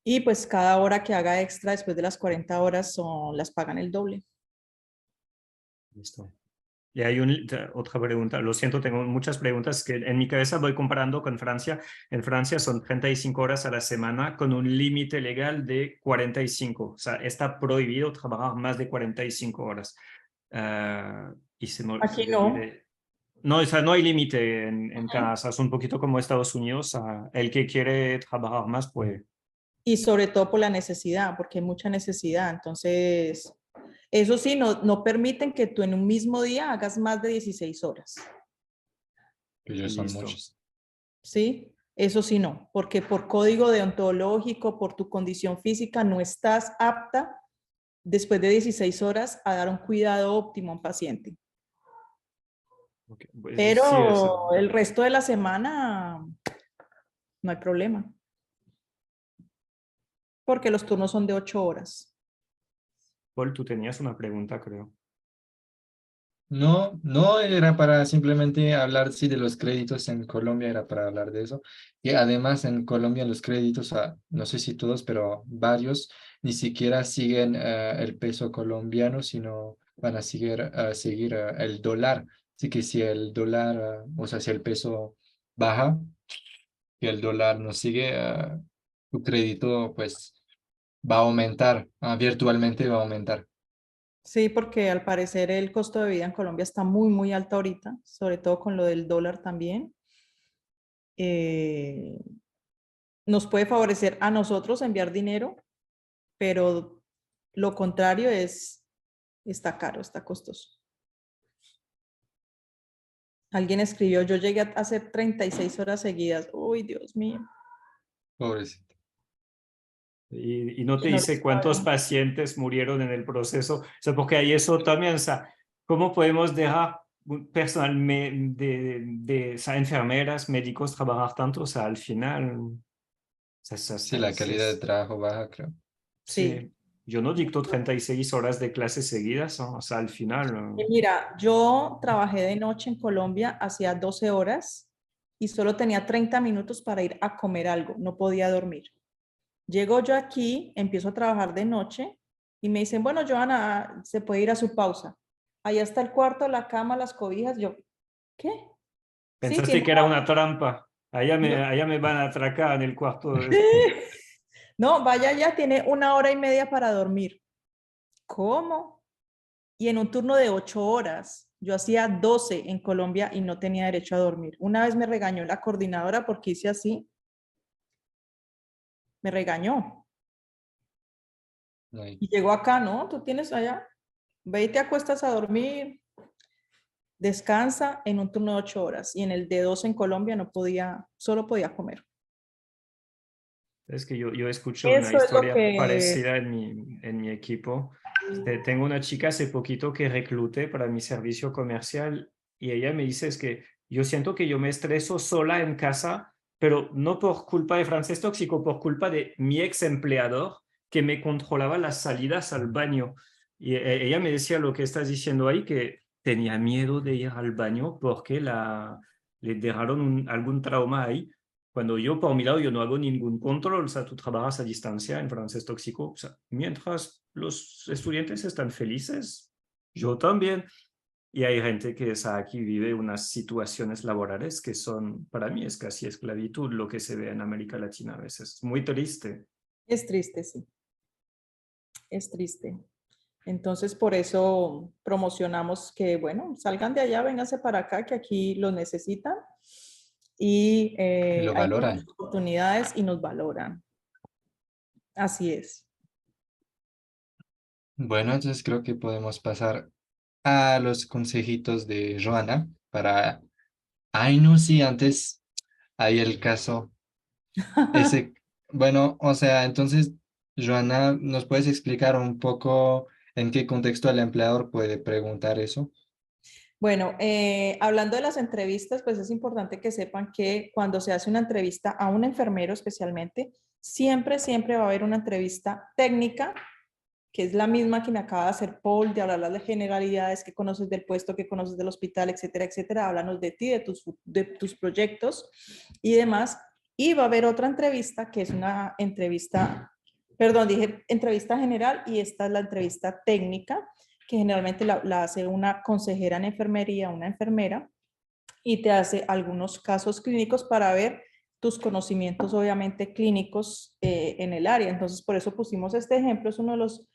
Y pues cada hora que haga extra después de las 40 horas las pagan el doble. Listo. Y hay otra pregunta, lo siento, tengo muchas preguntas que en mi cabeza voy comparando con Francia. En Francia son 35 horas a la semana con un límite legal de 45. O sea, está prohibido trabajar más de 45 horas. Y se Aquí me no. olvide. No, o sea, no hay límite en Canadá. O sea, es un poquito como Estados Unidos. El que quiere trabajar más, pues. Y sobre todo por la necesidad, porque hay mucha necesidad. Entonces, eso sí, no permiten que tú en un mismo día hagas más de 16 horas. Ellos son Listo. muchos. ¿Sí? Eso sí no, porque por código deontológico, por tu condición física, no estás apta después de 16 horas a dar un cuidado óptimo a un paciente. Ok, pues sí, Pero el resto de la semana no hay problema, porque los turnos son de 8 horas. Paul, tú tenías una pregunta, creo. No, no era para simplemente hablar, sí, de los créditos en Colombia, era para hablar de eso. Y además en Colombia los créditos, no sé si todos, pero varios, ni siquiera siguen el peso colombiano, sino van a seguir el dólar. Así que si el dólar, o sea, si el peso baja y el dólar no sigue, tu crédito pues va a aumentar, virtualmente va a aumentar. Sí, porque al parecer el costo de vida en Colombia está muy, muy alto ahorita, sobre todo con lo del dólar también. Eh, nos puede favorecer a nosotros enviar dinero, pero lo contrario está caro, está costoso. Alguien escribió, yo llegué a hacer 36 horas seguidas. Uy, Dios mío. Pobrecito. Y no te Y no les dice cuántos pagan. pacientes murieron en el proceso. O sea, porque hay eso también, o sea, ¿cómo podemos dejar un personal o sea, enfermeras, médicos trabajar tanto? O sea, al final, o sea, Sí, la calidad de trabajo baja, creo. Sí. sí, yo no dicto 36 horas de clases seguidas, ¿no? O sea, al final, Y mira, yo trabajé de noche en Colombia, hacía 12 horas y solo tenía 30 minutos para ir a comer algo, no podía dormir. Llego yo aquí, empiezo a trabajar de noche y me dicen, bueno, Joana, se puede ir a su pausa. Allá está el cuarto, la cama, las cobijas. Yo, ¿qué? Sí, pensaste tiene que era una trampa. una... Allá me van a atracar en el cuarto. No, vaya ya, tiene 1 hora y media para dormir. ¿Cómo? Y en un turno de 8 horas. Yo hacía 12 en Colombia y no tenía derecho a dormir. Una vez me regañó la coordinadora porque hice así. Me regañó. Ay, Y llegó acá, ¿no? Tú tienes allá. Ve y te acuestas a dormir. Descansa en un turno de 8 horas. Y en el de 12 en Colombia no podía, solo podía comer. Es que yo escucho una Eso es lo historia que... parecida en mi equipo. Tengo una chica hace poquito que recluté para mi servicio comercial y ella me dice es que yo siento que yo me estreso sola en casa, pero no por culpa de francés tóxico, por culpa de mi ex empleador que me controlaba las salidas al baño. Y ella me decía lo que estás diciendo ahí, que tenía miedo de ir al baño porque le dejaron algún trauma ahí. Cuando yo, por mi lado, yo no hago ningún control, o sea, tú trabajas a distancia en francés tóxico, o sea, mientras los estudiantes están felices, yo también. Y hay gente que aquí vive unas situaciones laborales que son, para mí, es casi esclavitud lo que se ve en América Latina a veces. Es muy triste. Es triste, sí. Es triste. Entonces, por eso promocionamos que, bueno, salgan de allá, vénganse para acá, que aquí los necesitan y y lo hay muchas valoran. oportunidades y nos valoran. Así es. Bueno, entonces creo que podemos pasar a los consejitos de Joana para... Ay, no, sí, antes hay el caso, ese, bueno, o sea, entonces, Joana, ¿nos puedes explicar un poco en qué contexto el empleador puede preguntar eso? Bueno, hablando de las entrevistas, pues es importante que sepan que cuando se hace una entrevista a un enfermero especialmente, siempre, siempre va a haber una entrevista técnica, que es la misma que me acaba de hacer Paul, de hablar de generalidades, que conoces del puesto, que conoces del hospital, etcétera, etcétera. Háblanos de ti, de tus proyectos y demás. Y va a haber otra entrevista, que es una entrevista, perdón, dije entrevista general y esta es la entrevista técnica, que generalmente la hace una consejera en enfermería, una enfermera, y te hace algunos casos clínicos para ver tus conocimientos, obviamente, clínicos en el área. Entonces, por eso pusimos este ejemplo, es uno de los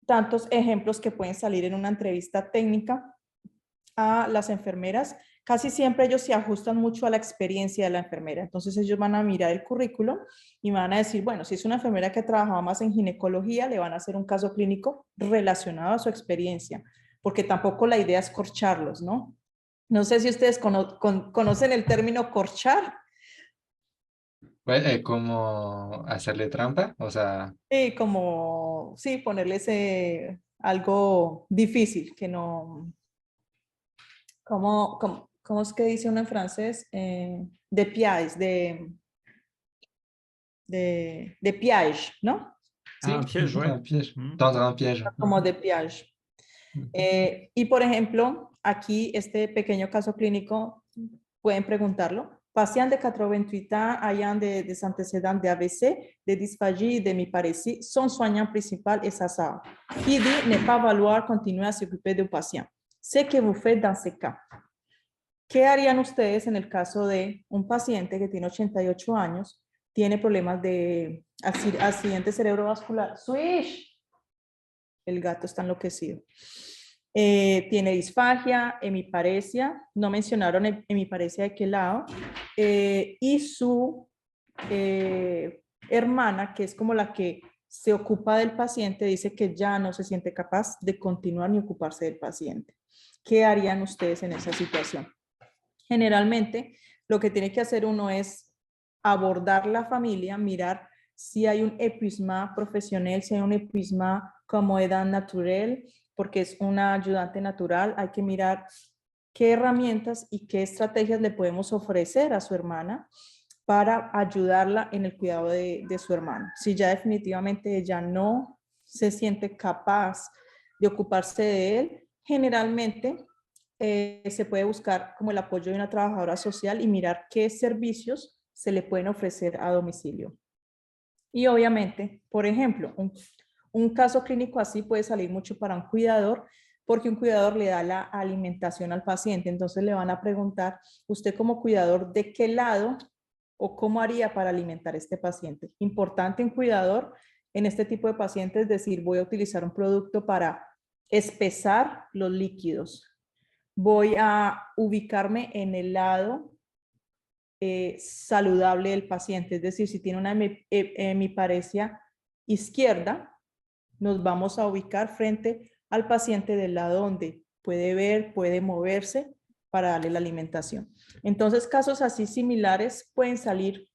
tantos ejemplos que pueden salir en una entrevista técnica a las enfermeras. Casi siempre ellos se ajustan mucho a la experiencia de la enfermera. Entonces ellos van a mirar el currículum y van a decir, bueno, si es una enfermera que trabajaba más en ginecología, le van a hacer un caso clínico relacionado a su experiencia, porque tampoco la idea es corcharlos, ¿no? No sé si ustedes conocen el término corchar. Pues, ¿cómo hacerle trampa? O sea, Sí, como, sí, ponerles algo difícil, que no, ¿cómo es que dice uno en francés? De piège, de piège, ¿no? Ah, sí, un piège, ouais. un piège, Mm. tendre un piège. Como de piège. Y por ejemplo, aquí este pequeño caso clínico, pueden preguntarlo. Patient de 88 ans ayant des antécédents de AVC, de dysphagie, de mi-paresie, son soignant principal es Assar, qui dit ne pas vouloir continuer à s'occuper du patient. Ce que vous faites dans ce cas. ¿Qué harían ustedes en el caso de un paciente que tiene 88 años, tiene problemas de accidente cerebrovascular? Swish, el gato está enloquecido. Tiene disfagia, hemiparesia, no mencionaron hemiparesia de qué lado, y su hermana, que es como la que se ocupa del paciente, dice que ya no se siente capaz de continuar ni ocuparse del paciente. ¿Qué harían ustedes en esa situación? Generalmente, lo que tiene que hacer uno es abordar la familia, mirar si hay un épuisme profesional, si hay un épuisme como edad natural, porque es una ayudante natural, hay que mirar qué herramientas y qué estrategias le podemos ofrecer a su hermana para ayudarla en el cuidado de su hermano. Si ya definitivamente ella no se siente capaz de ocuparse de él, generalmente se puede buscar como el apoyo de una trabajadora social y mirar qué servicios se le pueden ofrecer a domicilio. Y obviamente, por ejemplo, un caso clínico así puede salir mucho para un cuidador, porque un cuidador le da la alimentación al paciente. Entonces le van a preguntar, usted como cuidador, ¿de qué lado o cómo haría para alimentar a este paciente? Importante en cuidador, en este tipo de pacientes, decir, voy a utilizar un producto para espesar los líquidos. Voy a ubicarme en el lado saludable del paciente, es decir, si tiene una hemiparesia izquierda, nos vamos a ubicar frente al paciente del lado donde puede ver, puede moverse para darle la alimentación. Entonces, casos así similares pueden salir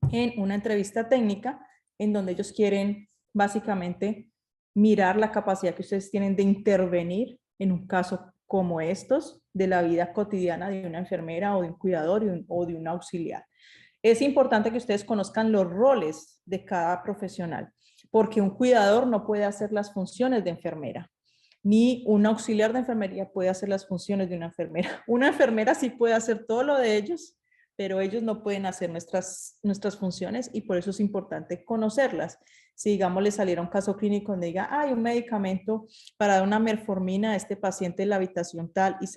en una entrevista técnica en donde ellos quieren básicamente mirar la capacidad que ustedes tienen de intervenir en un caso como estos de la vida cotidiana de una enfermera o de un cuidador o de un auxiliar. Es importante que ustedes conozcan los roles de cada profesional, porque un cuidador no puede hacer las funciones de enfermera, ni un auxiliar de enfermería puede hacer las funciones de una enfermera. Una enfermera sí puede hacer todo lo de ellos, pero ellos no pueden hacer nuestras funciones y por eso es importante conocerlas. Si, digamos, le saliera un caso clínico donde diga, hay un medicamento para dar una metformina a este paciente en la habitación tal y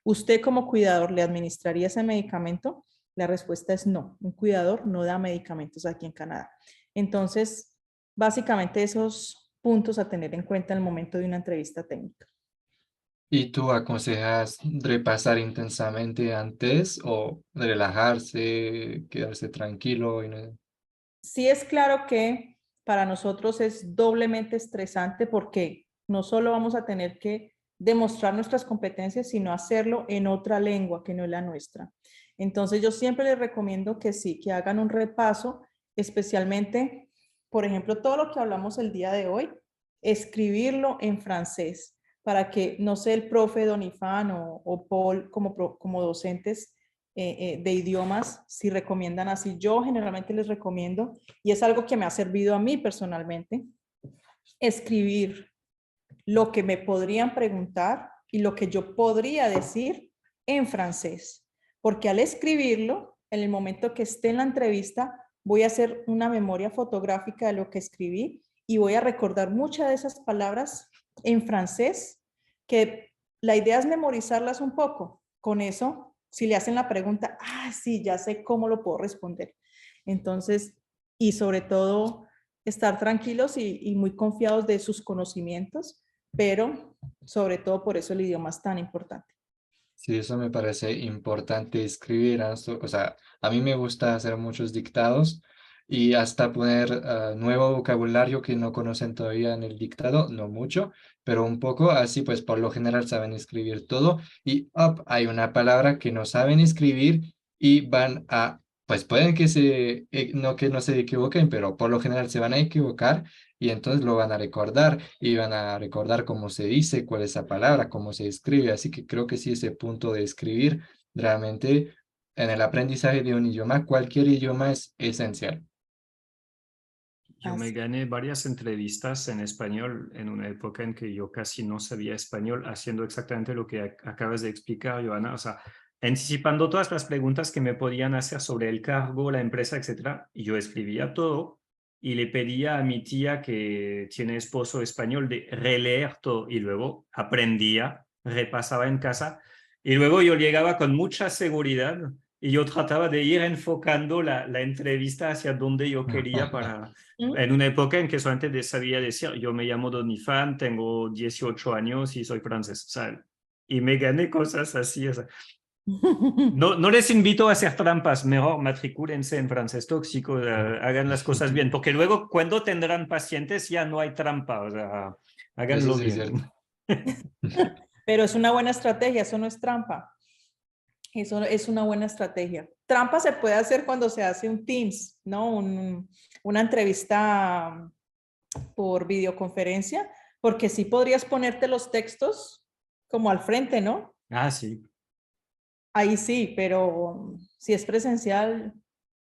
usted como cuidador le administraría ese medicamento, la respuesta es no. Un cuidador no da medicamentos aquí en Canadá. Entonces, básicamente esos puntos a tener en cuenta en el momento de una entrevista técnica. ¿Y tú aconsejas repasar intensamente antes o relajarse, quedarse tranquilo? Y no... Sí es claro que para nosotros es doblemente estresante porque no solo vamos a tener que demostrar nuestras competencias, sino hacerlo en otra lengua que no es la nuestra. Entonces yo siempre les recomiendo que sí, que hagan un repaso, especialmente, por ejemplo, todo lo que hablamos el día de hoy, escribirlo en francés para que, no sé, el profe Donifan o Paul como docentes de idiomas, si recomiendan así. Yo generalmente les recomiendo, y es algo que me ha servido a mí personalmente, escribir lo que me podrían preguntar y lo que yo podría decir en francés. Porque al escribirlo, en el momento que esté en la entrevista, voy a hacer una memoria fotográfica de lo que escribí y voy a recordar muchas de esas palabras en francés, que la idea es memorizarlas un poco. Con eso, si le hacen la pregunta, sí, ya sé cómo lo puedo responder. Entonces, y sobre todo, estar tranquilos y muy confiados de sus conocimientos, pero sobre todo por eso el idioma es tan importante. Sí, eso me parece importante escribir. O sea, a mí me gusta hacer muchos dictados y hasta poner nuevo vocabulario que no conocen todavía en el dictado, no mucho, pero un poco, así pues por lo general saben escribir todo y hay una palabra que no saben escribir y van a pues pueden que no se equivoquen, pero por lo general se van a equivocar y entonces lo van a recordar y van a recordar cómo se dice, cuál es la palabra, cómo se escribe. Así que creo que sí, ese punto de escribir realmente en el aprendizaje de un idioma, cualquier idioma es esencial. Yo me gané varias entrevistas en español en una época en que yo casi no sabía español, haciendo exactamente lo que acabas de explicar, Joana. O sea, anticipando todas las preguntas que me podían hacer sobre el cargo, la empresa, etcétera. Y yo escribía todo y le pedía a mi tía, que tiene esposo español, de releer todo. Y luego aprendía, repasaba en casa. Y luego yo llegaba con mucha seguridad y yo trataba de ir enfocando la entrevista hacia donde yo quería para ¿Mm? en una época en que solamente sabía decir, yo me llamo Donifan, tengo 18 años y soy francés. O sea, y me gané cosas así. O sea, no, no les invito a hacer trampas, mejor matricúlense en francés tóxico, hagan las cosas bien, porque luego cuando tendrán pacientes ya no hay trampa, o sea, Eso háganlo sí es cierto. bien. Pero es una buena estrategia, eso no es trampa. Eso es una buena estrategia. Trampa se puede hacer cuando se hace un Teams, ¿no? Una entrevista por videoconferencia, porque sí podrías ponerte los textos como al frente, ¿no? Ah, sí. Ahí sí, pero si es presencial,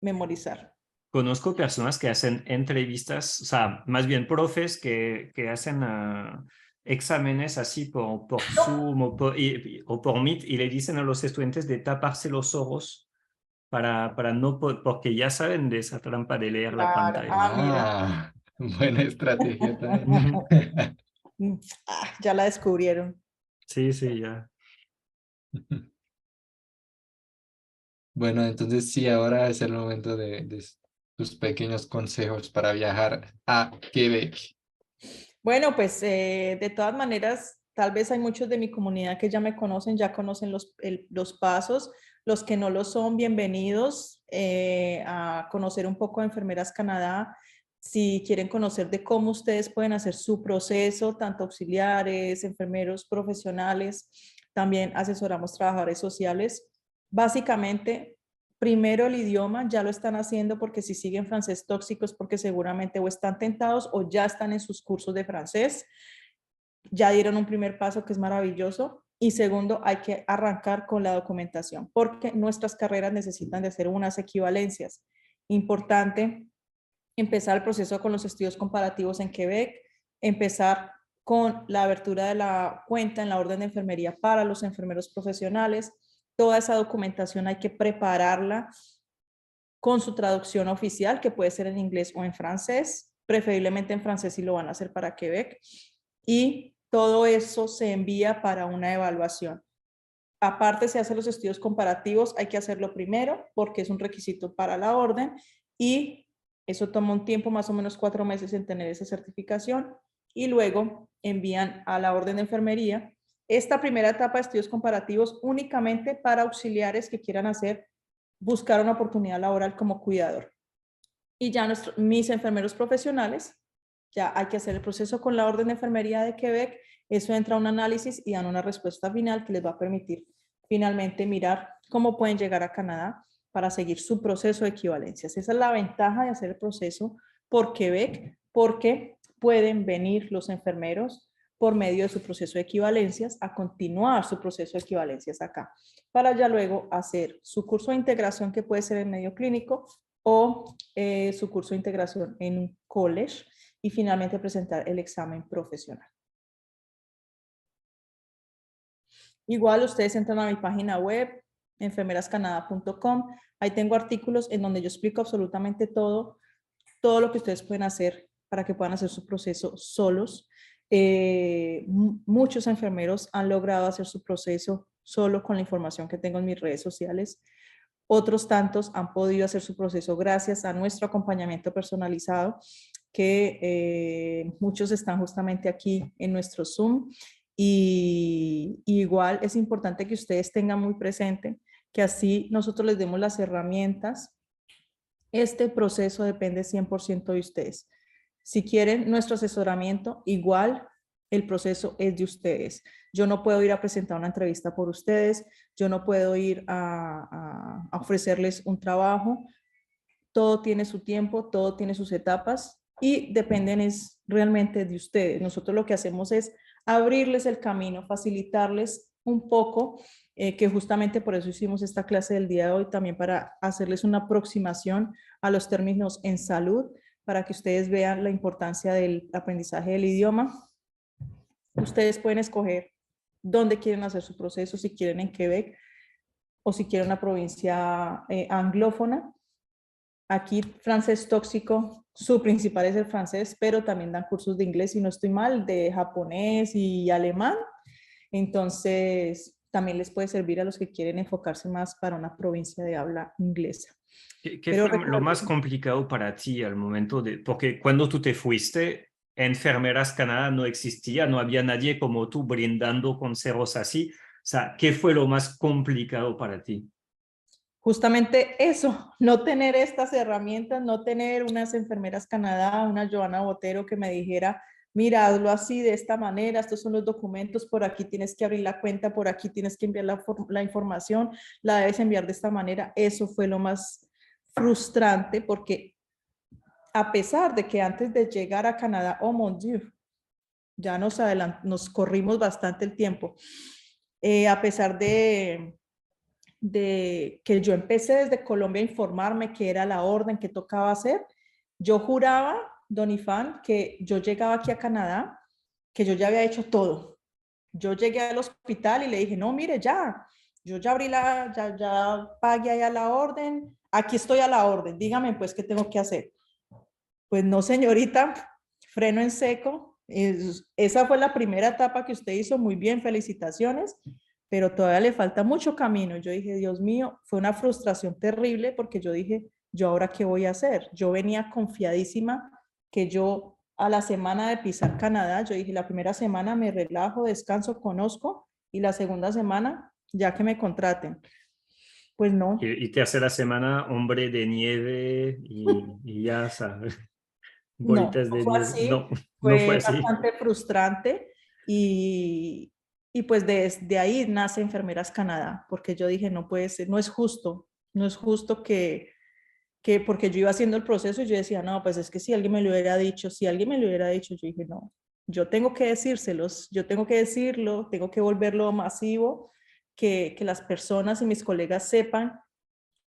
memorizar. Conozco personas que hacen entrevistas, o sea, más bien profes que hacen exámenes así por Zoom o por Meet y le dicen a los estudiantes de taparse los ojos para no, porque ya saben de esa trampa de leer la Claro. pantalla. Ah, mira. Ah, buena estrategia también. Ujú. Ya la descubrieron. Sí, sí, ya. Bueno, entonces sí, ahora es el momento de tus pequeños consejos para viajar a Quebec. Bueno, pues de todas maneras, tal vez hay muchos de mi comunidad que ya me conocen, ya conocen los pasos. Los que no lo son, bienvenidos a conocer un poco de Enfermeras Canadá. Si quieren conocer de cómo ustedes pueden hacer su proceso, tanto auxiliares, enfermeros profesionales, también asesoramos trabajadores sociales. Básicamente, primero el idioma, ya lo están haciendo porque si siguen francés tóxicos, porque seguramente o están tentados o ya están en sus cursos de francés, ya dieron un primer paso que es maravilloso. Y segundo, hay que arrancar con la documentación, porque nuestras carreras necesitan de hacer unas equivalencias. Importante empezar el proceso con los estudios comparativos en Quebec, empezar con la abertura de la cuenta en la orden de enfermería para los enfermeros profesionales. Toda esa documentación hay que prepararla con su traducción oficial, que puede ser en inglés o en francés, preferiblemente en francés si lo van a hacer para Quebec. Y todo eso se envía para una evaluación. Aparte, se hacen los estudios comparativos, hay que hacerlo primero porque es un requisito para la orden y eso toma un tiempo, más o menos 4 meses en tener esa certificación y luego envían a la orden de enfermería esta primera etapa de estudios comparativos únicamente para auxiliares que quieran buscar una oportunidad laboral como cuidador. Y ya mis enfermeros profesionales, ya hay que hacer el proceso con la orden de enfermería de Quebec, eso entra a un análisis y dan una respuesta final que les va a permitir finalmente mirar cómo pueden llegar a Canadá para seguir su proceso de equivalencias. Esa es la ventaja de hacer el proceso por Quebec, porque pueden venir los enfermeros por medio de su proceso de equivalencias a continuar su proceso de equivalencias acá, para ya luego hacer su curso de integración que puede ser en medio clínico o su curso de integración en un college y finalmente presentar el examen profesional. Igual ustedes entran a mi página web, enfermerascanada.com. Ahí tengo artículos en donde yo explico absolutamente todo lo que ustedes pueden hacer para que puedan hacer su proceso solos. Muchos enfermeros han logrado hacer su proceso solo con la información que tengo en mis redes sociales. Otros tantos han podido hacer su proceso gracias a nuestro acompañamiento personalizado, que muchos están justamente aquí en nuestro Zoom. Y igual es importante que ustedes tengan muy presente que así nosotros les demos las herramientas. Este proceso depende 100% de ustedes. Si quieren nuestro asesoramiento, igual El proceso es de ustedes. Yo no puedo ir a presentar una entrevista por ustedes, yo no puedo ir a ofrecerles un trabajo. Todo tiene su tiempo, todo tiene sus etapas y dependen es realmente de ustedes. Nosotros lo que hacemos es abrirles el camino, facilitarles un poco, que justamente por eso hicimos esta clase del día de hoy, también para hacerles una aproximación a los términos en salud, para que ustedes vean la importancia del aprendizaje del idioma. Ustedes pueden escoger dónde quieren hacer su proceso, si quieren en Quebec o si quieren una provincia anglófona. Aquí francés tóxico, su principal es el francés, pero también dan cursos de inglés, si no estoy mal, de japonés y alemán. Entonces, también les puede servir a los que quieren enfocarse más para una provincia de habla inglesa. ¿Qué Pero fue lo más recuerden, complicado para ti al momento de, porque cuando tú te fuiste, Enfermeras Canadá no existía, no había nadie como tú brindando consejos así. O sea, ¿qué fue lo más complicado para ti? justamente eso, no tener estas herramientas, no tener unas enfermeras Canadá, una Joana Botero que me dijera, mira, hazlo así, de esta manera, estos son los documentos, por aquí tienes que abrir la cuenta, por aquí tienes que enviar la información, la debes enviar de esta manera. Eso fue lo más frustrante porque a pesar de que antes de llegar a Canadá, oh mon Dieu, ya nos corrimos bastante el tiempo, a pesar de que yo empecé desde Colombia a informarme qué era la orden que tocaba hacer, yo juraba, don Ifán, que yo llegaba aquí a Canadá, que yo ya había hecho todo. Yo llegué al hospital y le dije, no, mire, yo ya abrí ya pagué allá la orden, aquí estoy a la orden, dígame pues qué tengo que hacer. Pues no, señorita, freno en seco. Esa fue la primera etapa que usted hizo muy bien, felicitaciones, pero todavía le falta mucho camino. Yo dije, Dios mío, fue una frustración terrible porque yo dije, ¿yo ahora qué voy a hacer? Yo venía confiadísima que yo a la semana de pisar Canadá, yo dije, la primera semana me relajo, descanso, conozco y la segunda semana ya que me contraten. Pues no, Y tercera semana, hombre de nieve y ya sabes, no, bolitas no de fue nieve. así, No, no fue fue así. bastante frustrante y pues desde ahí nace Enfermeras Canadá, porque yo dije, no puede ser, no es justo porque yo iba haciendo el proceso y yo decía, no, pues es que si alguien me lo hubiera dicho, si alguien me lo hubiera dicho, yo dije, no, yo tengo que decírselos, yo tengo que decirlo, tengo que volverlo masivo, que las personas y mis colegas sepan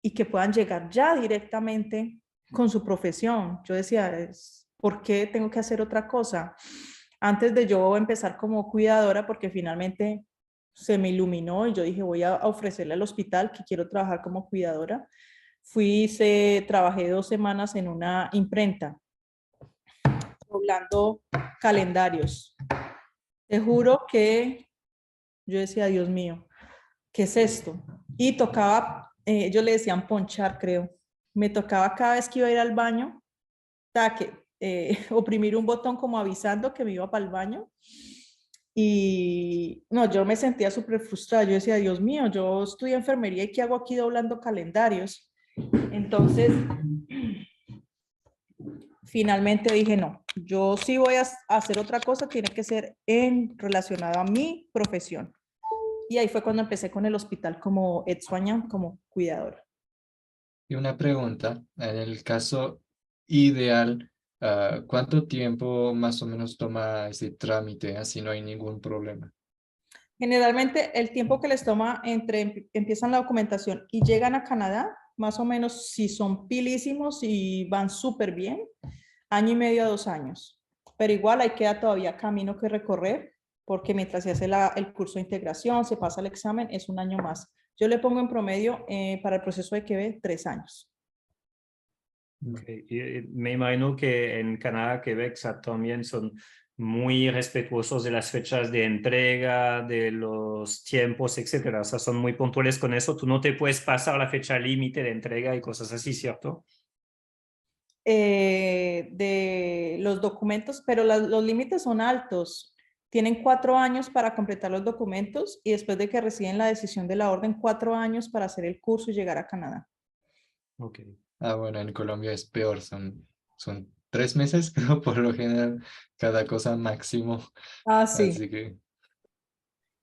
y que puedan llegar ya directamente con su profesión. Yo decía, ¿por qué tengo que hacer otra cosa? Antes de yo empezar como cuidadora, porque finalmente se me iluminó y yo dije, voy a ofrecerle al hospital que quiero trabajar como cuidadora. Trabajé 2 semanas en una imprenta, doblando calendarios. Te juro que yo decía, Dios mío, ¿qué es esto? Y tocaba, ellos le decían ponchar, creo. Me tocaba cada vez que iba a ir al baño, taque, oprimir un botón como avisando que me iba para el baño. Y no, yo me sentía súper frustrada. Yo decía, Dios mío, yo estudié enfermería y ¿qué hago aquí doblando calendarios? Entonces, finalmente dije, no, yo sí voy a hacer otra cosa, tiene que ser relacionado a mi profesión. Y ahí fue cuando empecé con el hospital como aide-soignant, como cuidadora. Y una pregunta, en el caso ideal, ¿cuánto tiempo más o menos toma ese trámite? Así no hay ningún problema. Generalmente el tiempo que les toma entre empiezan la documentación y llegan a Canadá, más o menos si son pilísimos y van súper bien, 1 año y medio a 2 años. Pero igual hay queda todavía camino que recorrer porque mientras se hace el curso de integración, se pasa el examen, es 1 año más. Yo le pongo en promedio para el proceso de Quebec 3 años. Okay. Y me imagino que en Canadá, Quebec, también son muy respetuosos de las fechas de entrega, de los tiempos, etcétera. O sea, son muy puntuales con eso. Tú no te puedes pasar la fecha límite de entrega y cosas así, ¿cierto? De los documentos, pero los límites son altos. Tienen 4 años para completar los documentos y después de que reciben la decisión de la orden, 4 años para hacer el curso y llegar a Canadá. Ok. Ah, bueno, en Colombia es peor, son 3 meses, pero por lo general cada cosa máximo. Ah, sí. Así que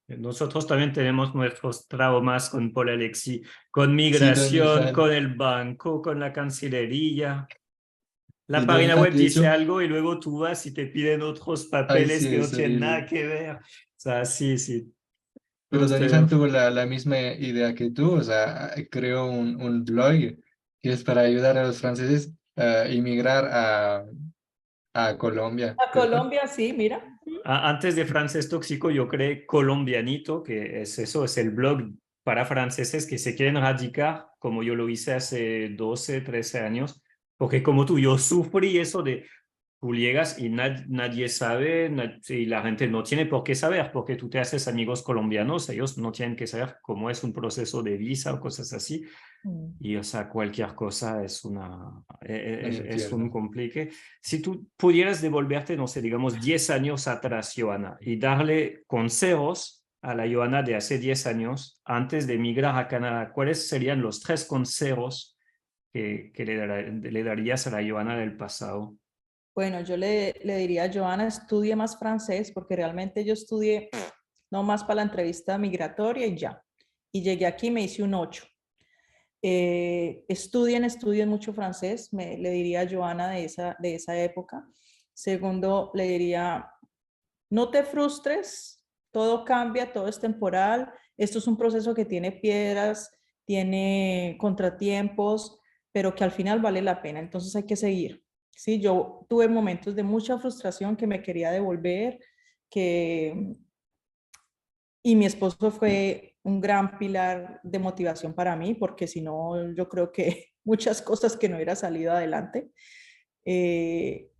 Nosotros también tenemos nuestros traumas con Paul Alexis, con sí, Don migración, Juan, con el banco, con la cancillería. La sí, Don página Juan, web de dice hecho, algo y luego tú vas y te piden otros ay, papeles sí, que no es tienen nada horrible. que ver. O sea, sí, sí. Pero Todos Donifan tenemos. tuvo la misma idea que tú, o sea, creó un blog que es para ayudar a los franceses a inmigrar a Colombia, A ¿cierto? Colombia, sí, mira. Antes de Francés Tóxico, yo creé Colombianito, que es eso, es el blog para franceses que se quieren radicar, como yo lo hice hace 12, 13 años, porque como tú, yo sufrí eso de tú llegas y nadie sabe, y la gente no tiene por qué saber, porque tú te haces amigos colombianos, ellos no tienen que saber cómo es un proceso de visa o cosas así. Mm. Y, o sea, cualquier cosa Un es un infierno. complique. Si tú pudieras devolverte, no sé, digamos 10 años atrás, Joana, y darle consejos a la Joana de hace 10 años, antes de emigrar a Canadá, ¿cuáles serían los 3 consejos que le darías a la Joana del pasado? Bueno, yo le diría a Joana, estudie más francés, porque realmente yo estudié no más para la entrevista migratoria y ya. Y llegué aquí, me hice un 8. Estudien mucho francés, le diría a Joana de esa época. Segundo, le diría, no te frustres, todo cambia, todo es temporal. Esto es un proceso que tiene piedras, tiene contratiempos, pero que al final vale la pena. Entonces hay que seguir. Sí, yo tuve momentos de mucha frustración que me quería devolver, que y mi esposo fue un gran pilar de motivación para mí, porque si no, yo creo que muchas cosas que no hubiera salido adelante. Eh,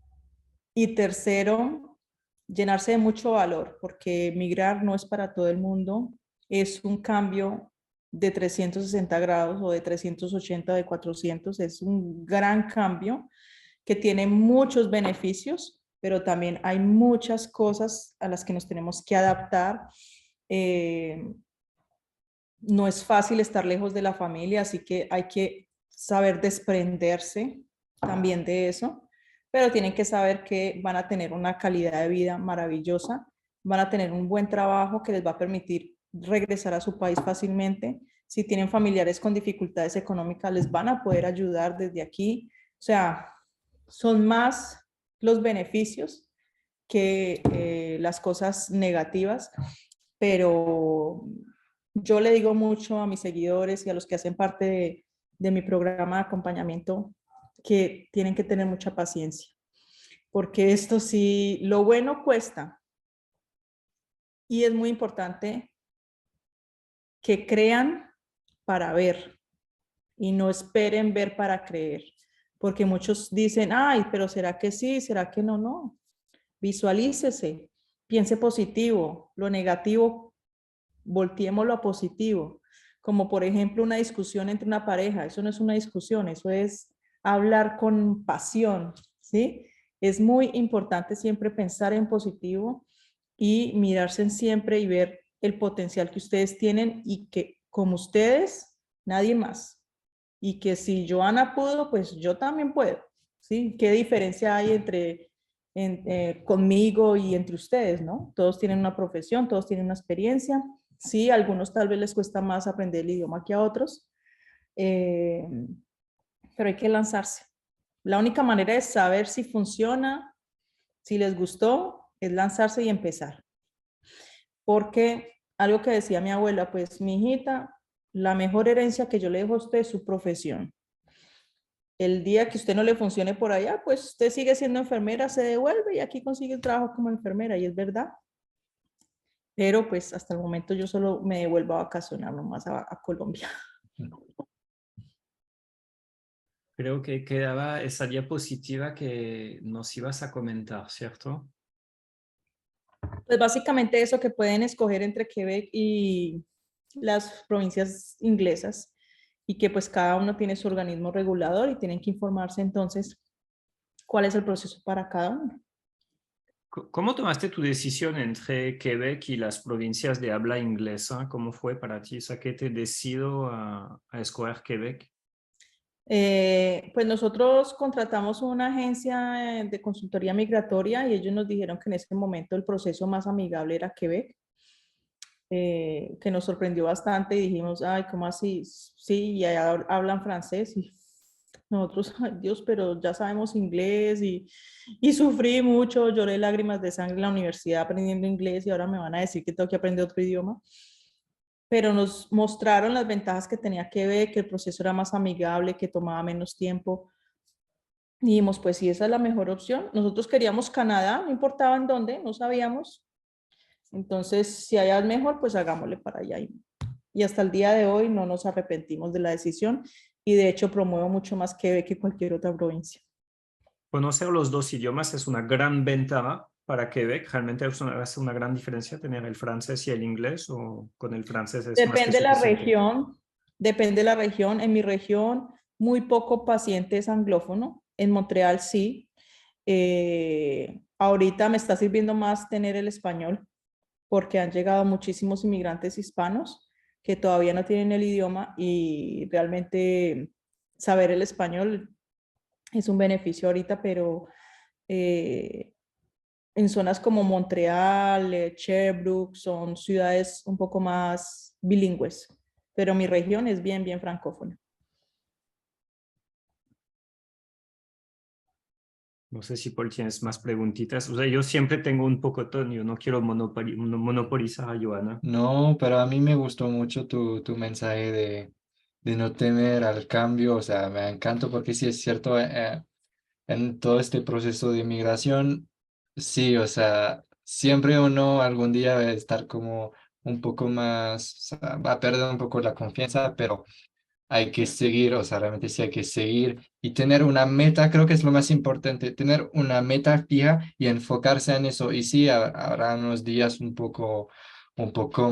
y tercero, llenarse de mucho valor, porque migrar no es para todo el mundo, es un cambio de 360 grados o de 380, de 400, es un gran cambio que tiene muchos beneficios, pero también hay muchas cosas a las que nos tenemos que adaptar. Eh, no es fácil estar lejos de la familia, así que hay que saber desprenderse también de eso, pero tienen que saber que van a tener una calidad de vida maravillosa, van a tener un buen trabajo que les va a permitir regresar a su país fácilmente. Si tienen familiares con dificultades económicas, les van a poder ayudar desde aquí. O sea, son más los beneficios que las cosas negativas, pero yo le digo mucho a mis seguidores y a los que hacen parte de mi programa de acompañamiento que tienen que tener mucha paciencia, porque esto sí, lo bueno cuesta y es muy importante que crean para ver y no esperen ver para creer, porque muchos dicen, ay, pero ¿será que sí? ¿Será que no? No, visualícese, piense positivo, lo negativo volteémoslo a positivo, como por ejemplo una discusión entre una pareja, eso no es una discusión, eso es hablar con pasión, ¿sí? Es muy importante siempre pensar en positivo y mirarse en siempre y ver el potencial que ustedes tienen y que como ustedes, nadie más. Y que si Joana pudo, pues yo también puedo, ¿sí? ¿Qué diferencia hay conmigo y entre ustedes, ¿no? Todos tienen una profesión, todos tienen una experiencia. Sí, a algunos tal vez les cuesta más aprender el idioma que a otros, eh, pero hay que lanzarse. La única manera de saber si funciona, si les gustó, es lanzarse y empezar. Porque algo que decía mi abuela, pues mi hijita, la mejor herencia que yo le dejo a usted es su profesión. El día que usted no le funcione por allá, pues usted sigue siendo enfermera, se devuelve y aquí consigue el trabajo como enfermera, y es verdad. Pero pues hasta el momento yo solo me devuelvo a vacacionar nomás a Colombia. Creo que quedaba esa diapositiva que nos ibas a comentar, ¿cierto? Pues básicamente eso, que pueden escoger entre Quebec y las provincias inglesas y que pues cada uno tiene su organismo regulador y tienen que informarse entonces cuál es el proceso para cada uno. ¿Cómo tomaste tu decisión entre Quebec y las provincias de habla inglesa? ¿Cómo fue para ti? O sea, ¿qué te decidió a escoger Quebec? Pues nosotros contratamos una agencia de consultoría migratoria y ellos nos dijeron que en ese momento el proceso más amigable era Quebec, que nos sorprendió bastante y dijimos, ay, ¿cómo así? Sí, y allá hablan francés y nosotros, ay Dios, pero ya sabemos inglés y sufrí mucho, lloré lágrimas de sangre en la universidad aprendiendo inglés y ahora me van a decir que tengo que aprender otro idioma. Pero nos mostraron las ventajas que tenía Quebec, que el proceso era más amigable, que tomaba menos tiempo. Y dijimos, pues si esa es la mejor opción. Nosotros queríamos Canadá, no importaba en dónde, no sabíamos. Entonces, si allá es mejor, pues hagámosle para allá. Y hasta el día de hoy no nos arrepentimos de la decisión y de hecho promuevo mucho más Quebec que cualquier otra provincia. Conocer los dos idiomas es una gran ventaja para Quebec. ¿Realmente hace una gran diferencia tener el francés y el inglés o con el francés es más que Depende de la suficiente? región, depende de la región. En mi región, muy poco paciente es anglófono. En Montreal sí. Ahorita me está sirviendo más tener el español porque han llegado muchísimos inmigrantes hispanos que todavía no tienen el idioma y realmente saber el español es un beneficio ahorita, pero eh, en zonas como Montreal, Sherbrooke, son ciudades un poco más bilingües, pero mi región es bien, bien francófona. No sé si Paul tienes más preguntitas. O sea, yo siempre tengo un poco tono, yo no quiero monopolizar a Joana. No, pero a mí me gustó mucho tu mensaje de no temer al cambio, o sea, me encantó porque sí es cierto, en todo este proceso de inmigración, sí, o sea, siempre uno algún día va a estar como un poco más, o sea, va a perder un poco la confianza, pero hay que seguir, o sea, realmente sí hay que seguir y tener una meta, creo que es lo más importante, tener una meta fija y enfocarse en eso. Y sí, habrá unos días un poco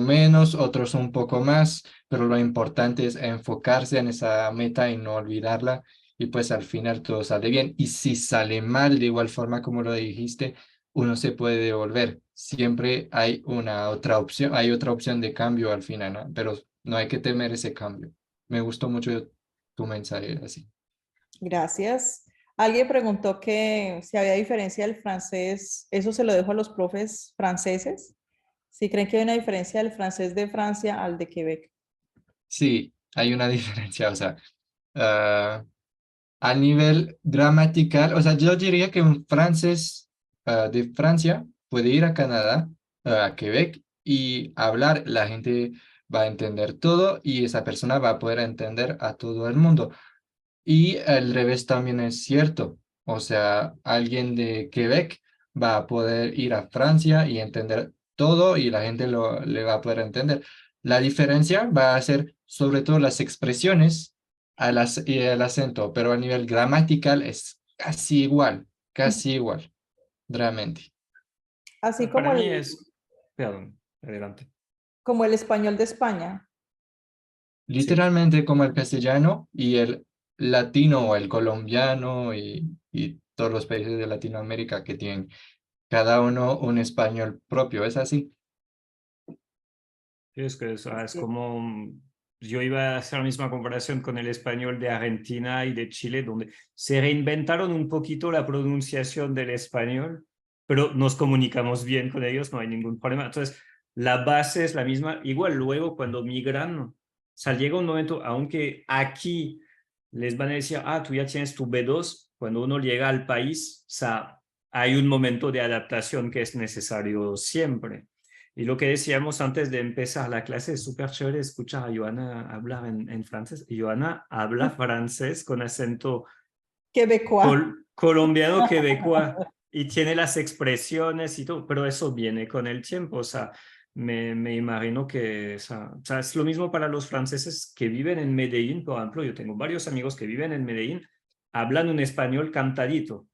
menos, otros un poco más, pero lo importante es enfocarse en esa meta y no olvidarla. Y pues al final todo sale bien. Y si sale mal, de igual forma como lo dijiste, uno se puede devolver. Siempre hay una otra opción, hay otra opción de cambio al final, ¿no? Pero no hay que temer ese cambio. Me gustó mucho tu mensaje así. Gracias. Alguien preguntó que si había diferencia del francés, eso se lo dejo a los profes franceses. Si creen que hay una diferencia del francés de Francia al de Quebec. Sí, hay una diferencia, o sea, ah, a nivel gramatical, o sea, yo diría que un francés de Francia puede ir a Canadá, a Quebec, y hablar, la gente va a entender todo y esa persona va a poder entender a todo el mundo. Y al revés también es cierto. O sea, alguien de Quebec va a poder ir a Francia y entender todo y la gente le va a poder entender. La diferencia va a ser sobre todo las expresiones y el acento, pero a nivel gramatical es casi igual, realmente. Así Para mí es, perdón, adelante. como el español de España. Sí. Literalmente como el castellano y el latino o el colombiano y todos los países de Latinoamérica que tienen cada uno un español propio, ¿es así? Sí, es que es como, yo iba a hacer la misma comparación con el español de Argentina y de Chile, donde se reinventaron un poquito la pronunciación del español, pero nos comunicamos bien con ellos, no hay ningún problema. Entonces, la base es la misma. Igual luego cuando migran, o sea, llega un momento, aunque aquí les van a decir, ah, tú ya tienes tu B2, cuando uno llega al país, o sea, hay un momento de adaptación que es necesario siempre. Y lo que decíamos antes de empezar la clase, es súper chévere escuchar a Joana hablar en francés. Joana habla francés con acento Quebecois. colombiano quebecois y tiene las expresiones y todo, pero eso viene con el tiempo. O sea, me imagino que o sea, es lo mismo para los franceses que viven en Medellín, por ejemplo. Yo tengo varios amigos que viven en Medellín, hablan un español cantadito,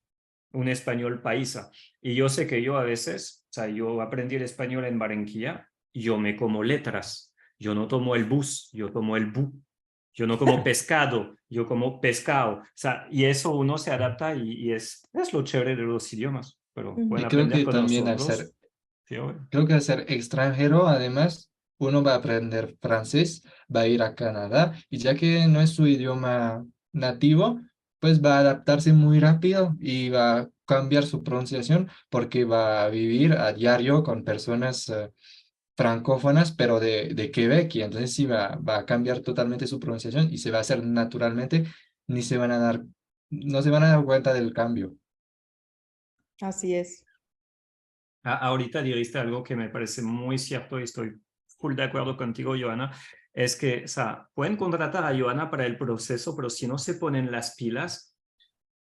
un español paisa. Y yo sé que yo a veces, o sea, yo aprendí el español en Barranquilla, yo me como letras, yo no tomo el bus, yo tomo el bu, yo no como pescado, yo como pescado. O sea, y eso uno se adapta y es lo chévere de los idiomas, pero pueden Y creo aprender que con también nosotros. Sí, bueno. creo que al ser extranjero, además, uno va a aprender francés, va a ir a Canadá, y ya que no es su idioma nativo, pues va a adaptarse muy rápido y va a cambiar su pronunciación porque va a vivir a diario con personas francófonas, pero de Quebec, y entonces sí va a cambiar totalmente su pronunciación y se va a hacer naturalmente, ni se van a dar, no se van a dar cuenta del cambio. Así es. Ahorita dijiste algo que me parece muy cierto y estoy full de acuerdo contigo, Joana. Es que, o sea, pueden contratar a Joana para el proceso, pero si no se ponen las pilas,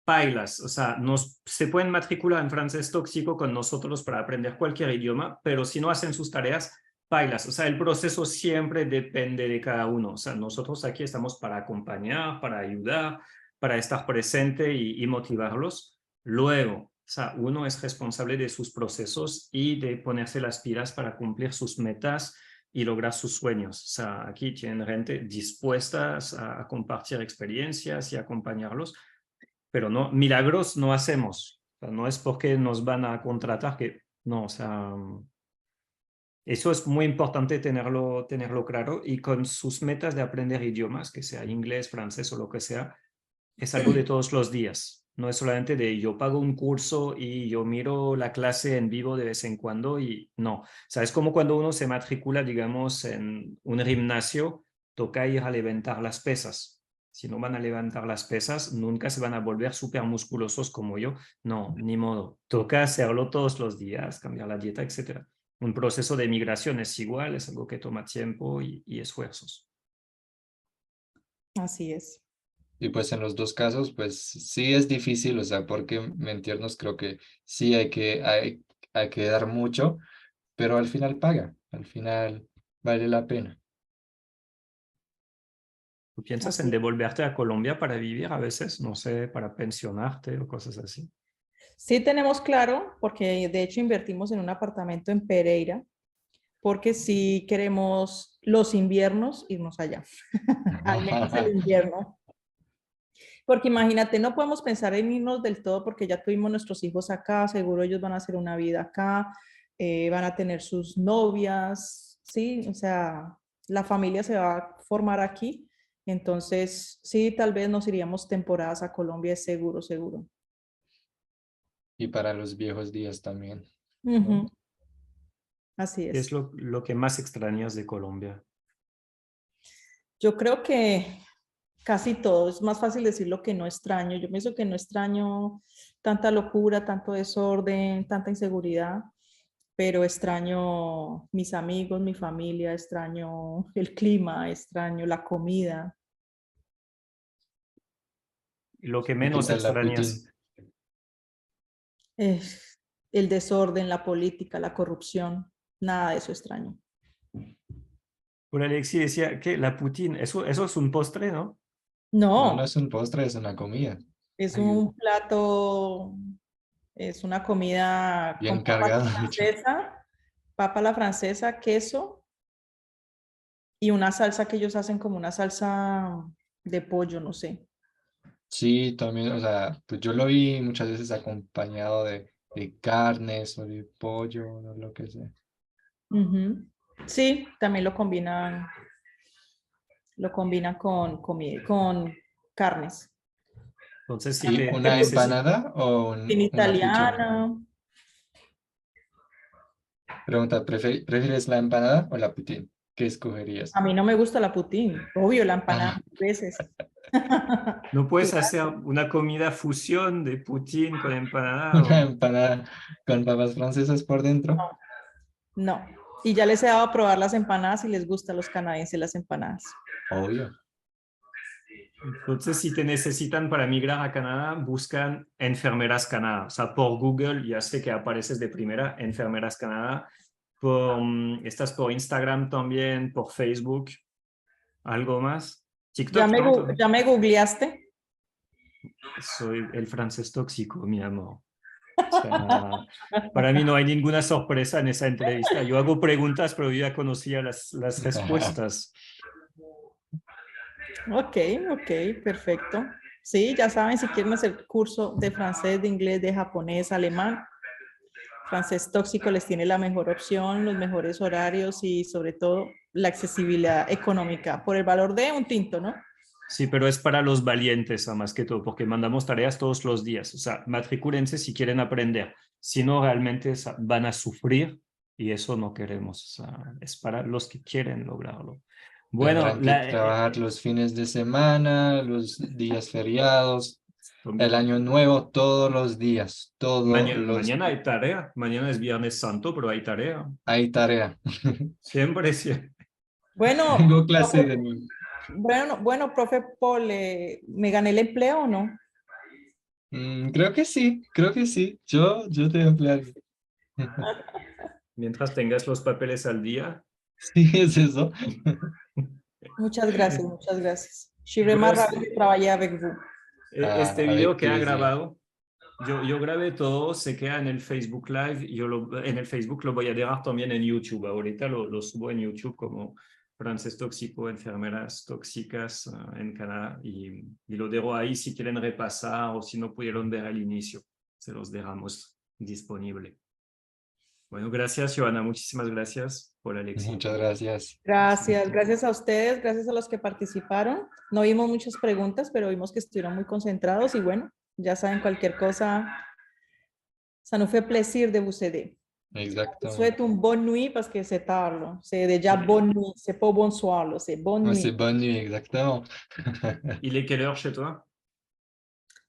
pailas. O sea, se pueden matricular en francés tóxico con nosotros para aprender cualquier idioma, pero si no hacen sus tareas, pailas. O sea, el proceso siempre depende de cada uno. O sea, nosotros aquí estamos para acompañar, para ayudar, para estar presente y motivarlos. Luego, o sea, uno es responsable de sus procesos y de ponerse las pilas para cumplir sus metas y lograr sus sueños. O sea, aquí tienen gente dispuesta a compartir experiencias y acompañarlos, pero no, milagros no hacemos. O sea, no es porque nos van a contratar que no, o sea, eso es muy importante tenerlo claro, y con sus metas de aprender idiomas, que sea inglés, francés o lo que sea, es algo de todos los días. No es solamente de yo pago un curso y yo miro la clase en vivo de vez en cuando y no. O sea, es como cuando uno se matricula, digamos, en un gimnasio, toca ir a levantar las pesas. Si no van a levantar las pesas, nunca se van a volver súper musculosos como yo. No, ni modo. Toca hacerlo todos los días, cambiar la dieta, etc. Un proceso de migración es igual, es algo que toma tiempo y esfuerzos. Así es. Y pues en los dos casos, pues sí es difícil, o sea, porque mentirnos creo que sí hay que dar mucho, pero al final paga, al final vale la pena. ¿Tú piensas en Así es. devolverte a Colombia para vivir a veces? No sé, para pensionarte o cosas así. Sí tenemos claro, porque de hecho invertimos en un apartamento en Pereira, porque si queremos los inviernos irnos allá, al menos el invierno. Porque imagínate, no podemos pensar en irnos del todo porque ya tuvimos nuestros hijos acá, seguro ellos van a hacer una vida acá, van a tener sus novias, ¿sí? O sea, la familia se va a formar aquí. Entonces, sí, tal vez nos iríamos temporadas a Colombia, es seguro, seguro. Y para los viejos días también, ¿no? Ujú. Así ¿Qué es es. lo que más extrañas de Colombia? Yo creo que casi todo, es más fácil decir lo que no extraño. Yo pienso que no extraño tanta locura, tanto desorden, tanta inseguridad, pero extraño mis amigos, mi familia, extraño el clima, extraño la comida, Lo que ¿Y qué menos tal la Putin? extrañas. eh, el desorden, la política, la corrupción, nada de eso extraño. Por Alexi decía que la poutine, eso es un postre, ¿no? No, no No, es un postre, es una comida. es Ayuda. un plato, es una comida con Bien papa a cargado, la de hecho. francesa, papa a la francesa, queso y una salsa que ellos hacen como una salsa de pollo, no sé. Sí, también, o sea, pues yo lo vi muchas veces acompañado de carnes o de pollo o lo que sea. Ujú. Sí, también lo combinan con carnes. Entonces, si ¿Y te una necesitas, empanada o En una puchera? italiana, Pregunta, ¿prefieres la empanada o la putín? ¿Qué escogerías? a mí no me gusta la poutine, obvio, la empanada Ah, mil veces. no puedes hacer Claro, una comida fusión de poutine con empanada una o... empanada con papas francesas por dentro. no. Y ya les he dado a probar las empanadas y les gustan a los canadienses las empanadas. Obvio. Entonces, si te necesitan para migrar a Canadá, buscan enfermeras Canadá. O sea, por Google ya sé que apareces de primera, enfermeras Canadá. Estás por Instagram también, por Facebook, algo más. TikTok, ¿no? Ya me googleaste? Soy el francés tóxico, mi amor. O sea, para mí no hay ninguna sorpresa en esa entrevista. Yo hago preguntas, pero yo ya conocía las respuestas. Ok, ok, perfecto. Sí, ya saben, si quieren hacer curso de francés, de inglés, de japonés, alemán, francés tóxico les tiene la mejor opción, los mejores horarios y sobre todo la accesibilidad económica por el valor de un tinto, ¿no? Sí, pero es para los valientes, más que todo, porque mandamos tareas todos los días. O sea, matricúlense si quieren aprender. Si no, realmente van a sufrir y eso no queremos. O sea, es para los que quieren lograrlo. Bueno, Tendrán que trabajar los fines de semana, los días feriados, el año nuevo, todos los días, todos los mañana días. hay tarea. Mañana es Viernes Santo, pero hay tarea. Hay tarea. Siempre, siempre. Bueno, Tengo clase de nuevo. bueno, profe Paul, ¿me gané el empleo o no? Creo que sí, creo que sí. Yo te emplearía. Mientras tengas los papeles al día. Sí, es eso. Muchas gracias, muchas gracias. Je suis Yo vraiment es- ravie de travailler avec vous. Este video Avec que ha plaisir. grabado, yo grabé todo, se queda en el Facebook Live, en el Facebook lo voy a dejar también en YouTube. Ahorita lo subo en YouTube como Francés Tóxico, Enfermeras Tóxicas en Canadá y lo dejo ahí si quieren repasar o si no pudieron ver al inicio, se los dejamos disponible. Bueno, gracias, Joana, muchísimas gracias por la lección. Muchas gracias. Gracias, gracias a ustedes, gracias a los que participaron. No vimos muchas preguntas, pero vimos que estuvieron muy concentrados y bueno, ya saben cualquier cosa. Ça nous fait plaisir de vous aider. Je vous Exactement. souhaite une bonne nuit parce que c'est tard. Là. C'est déjà bonne nuit, c'est pas bonsoir, là, c'est bonne Ouais, nuit. c'est bonne nuit, exactement. Il est quelle heure chez toi?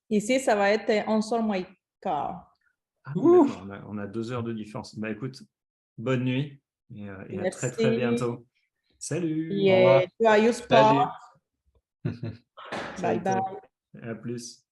Ici, ça va être 11h moins quart. Ah, d'accord, on a 2 heures de différence. Bah écoute, bonne nuit et à très très Merci. bientôt. Salut. Et joyeuse Pâques. Salut. Bye bye. À plus.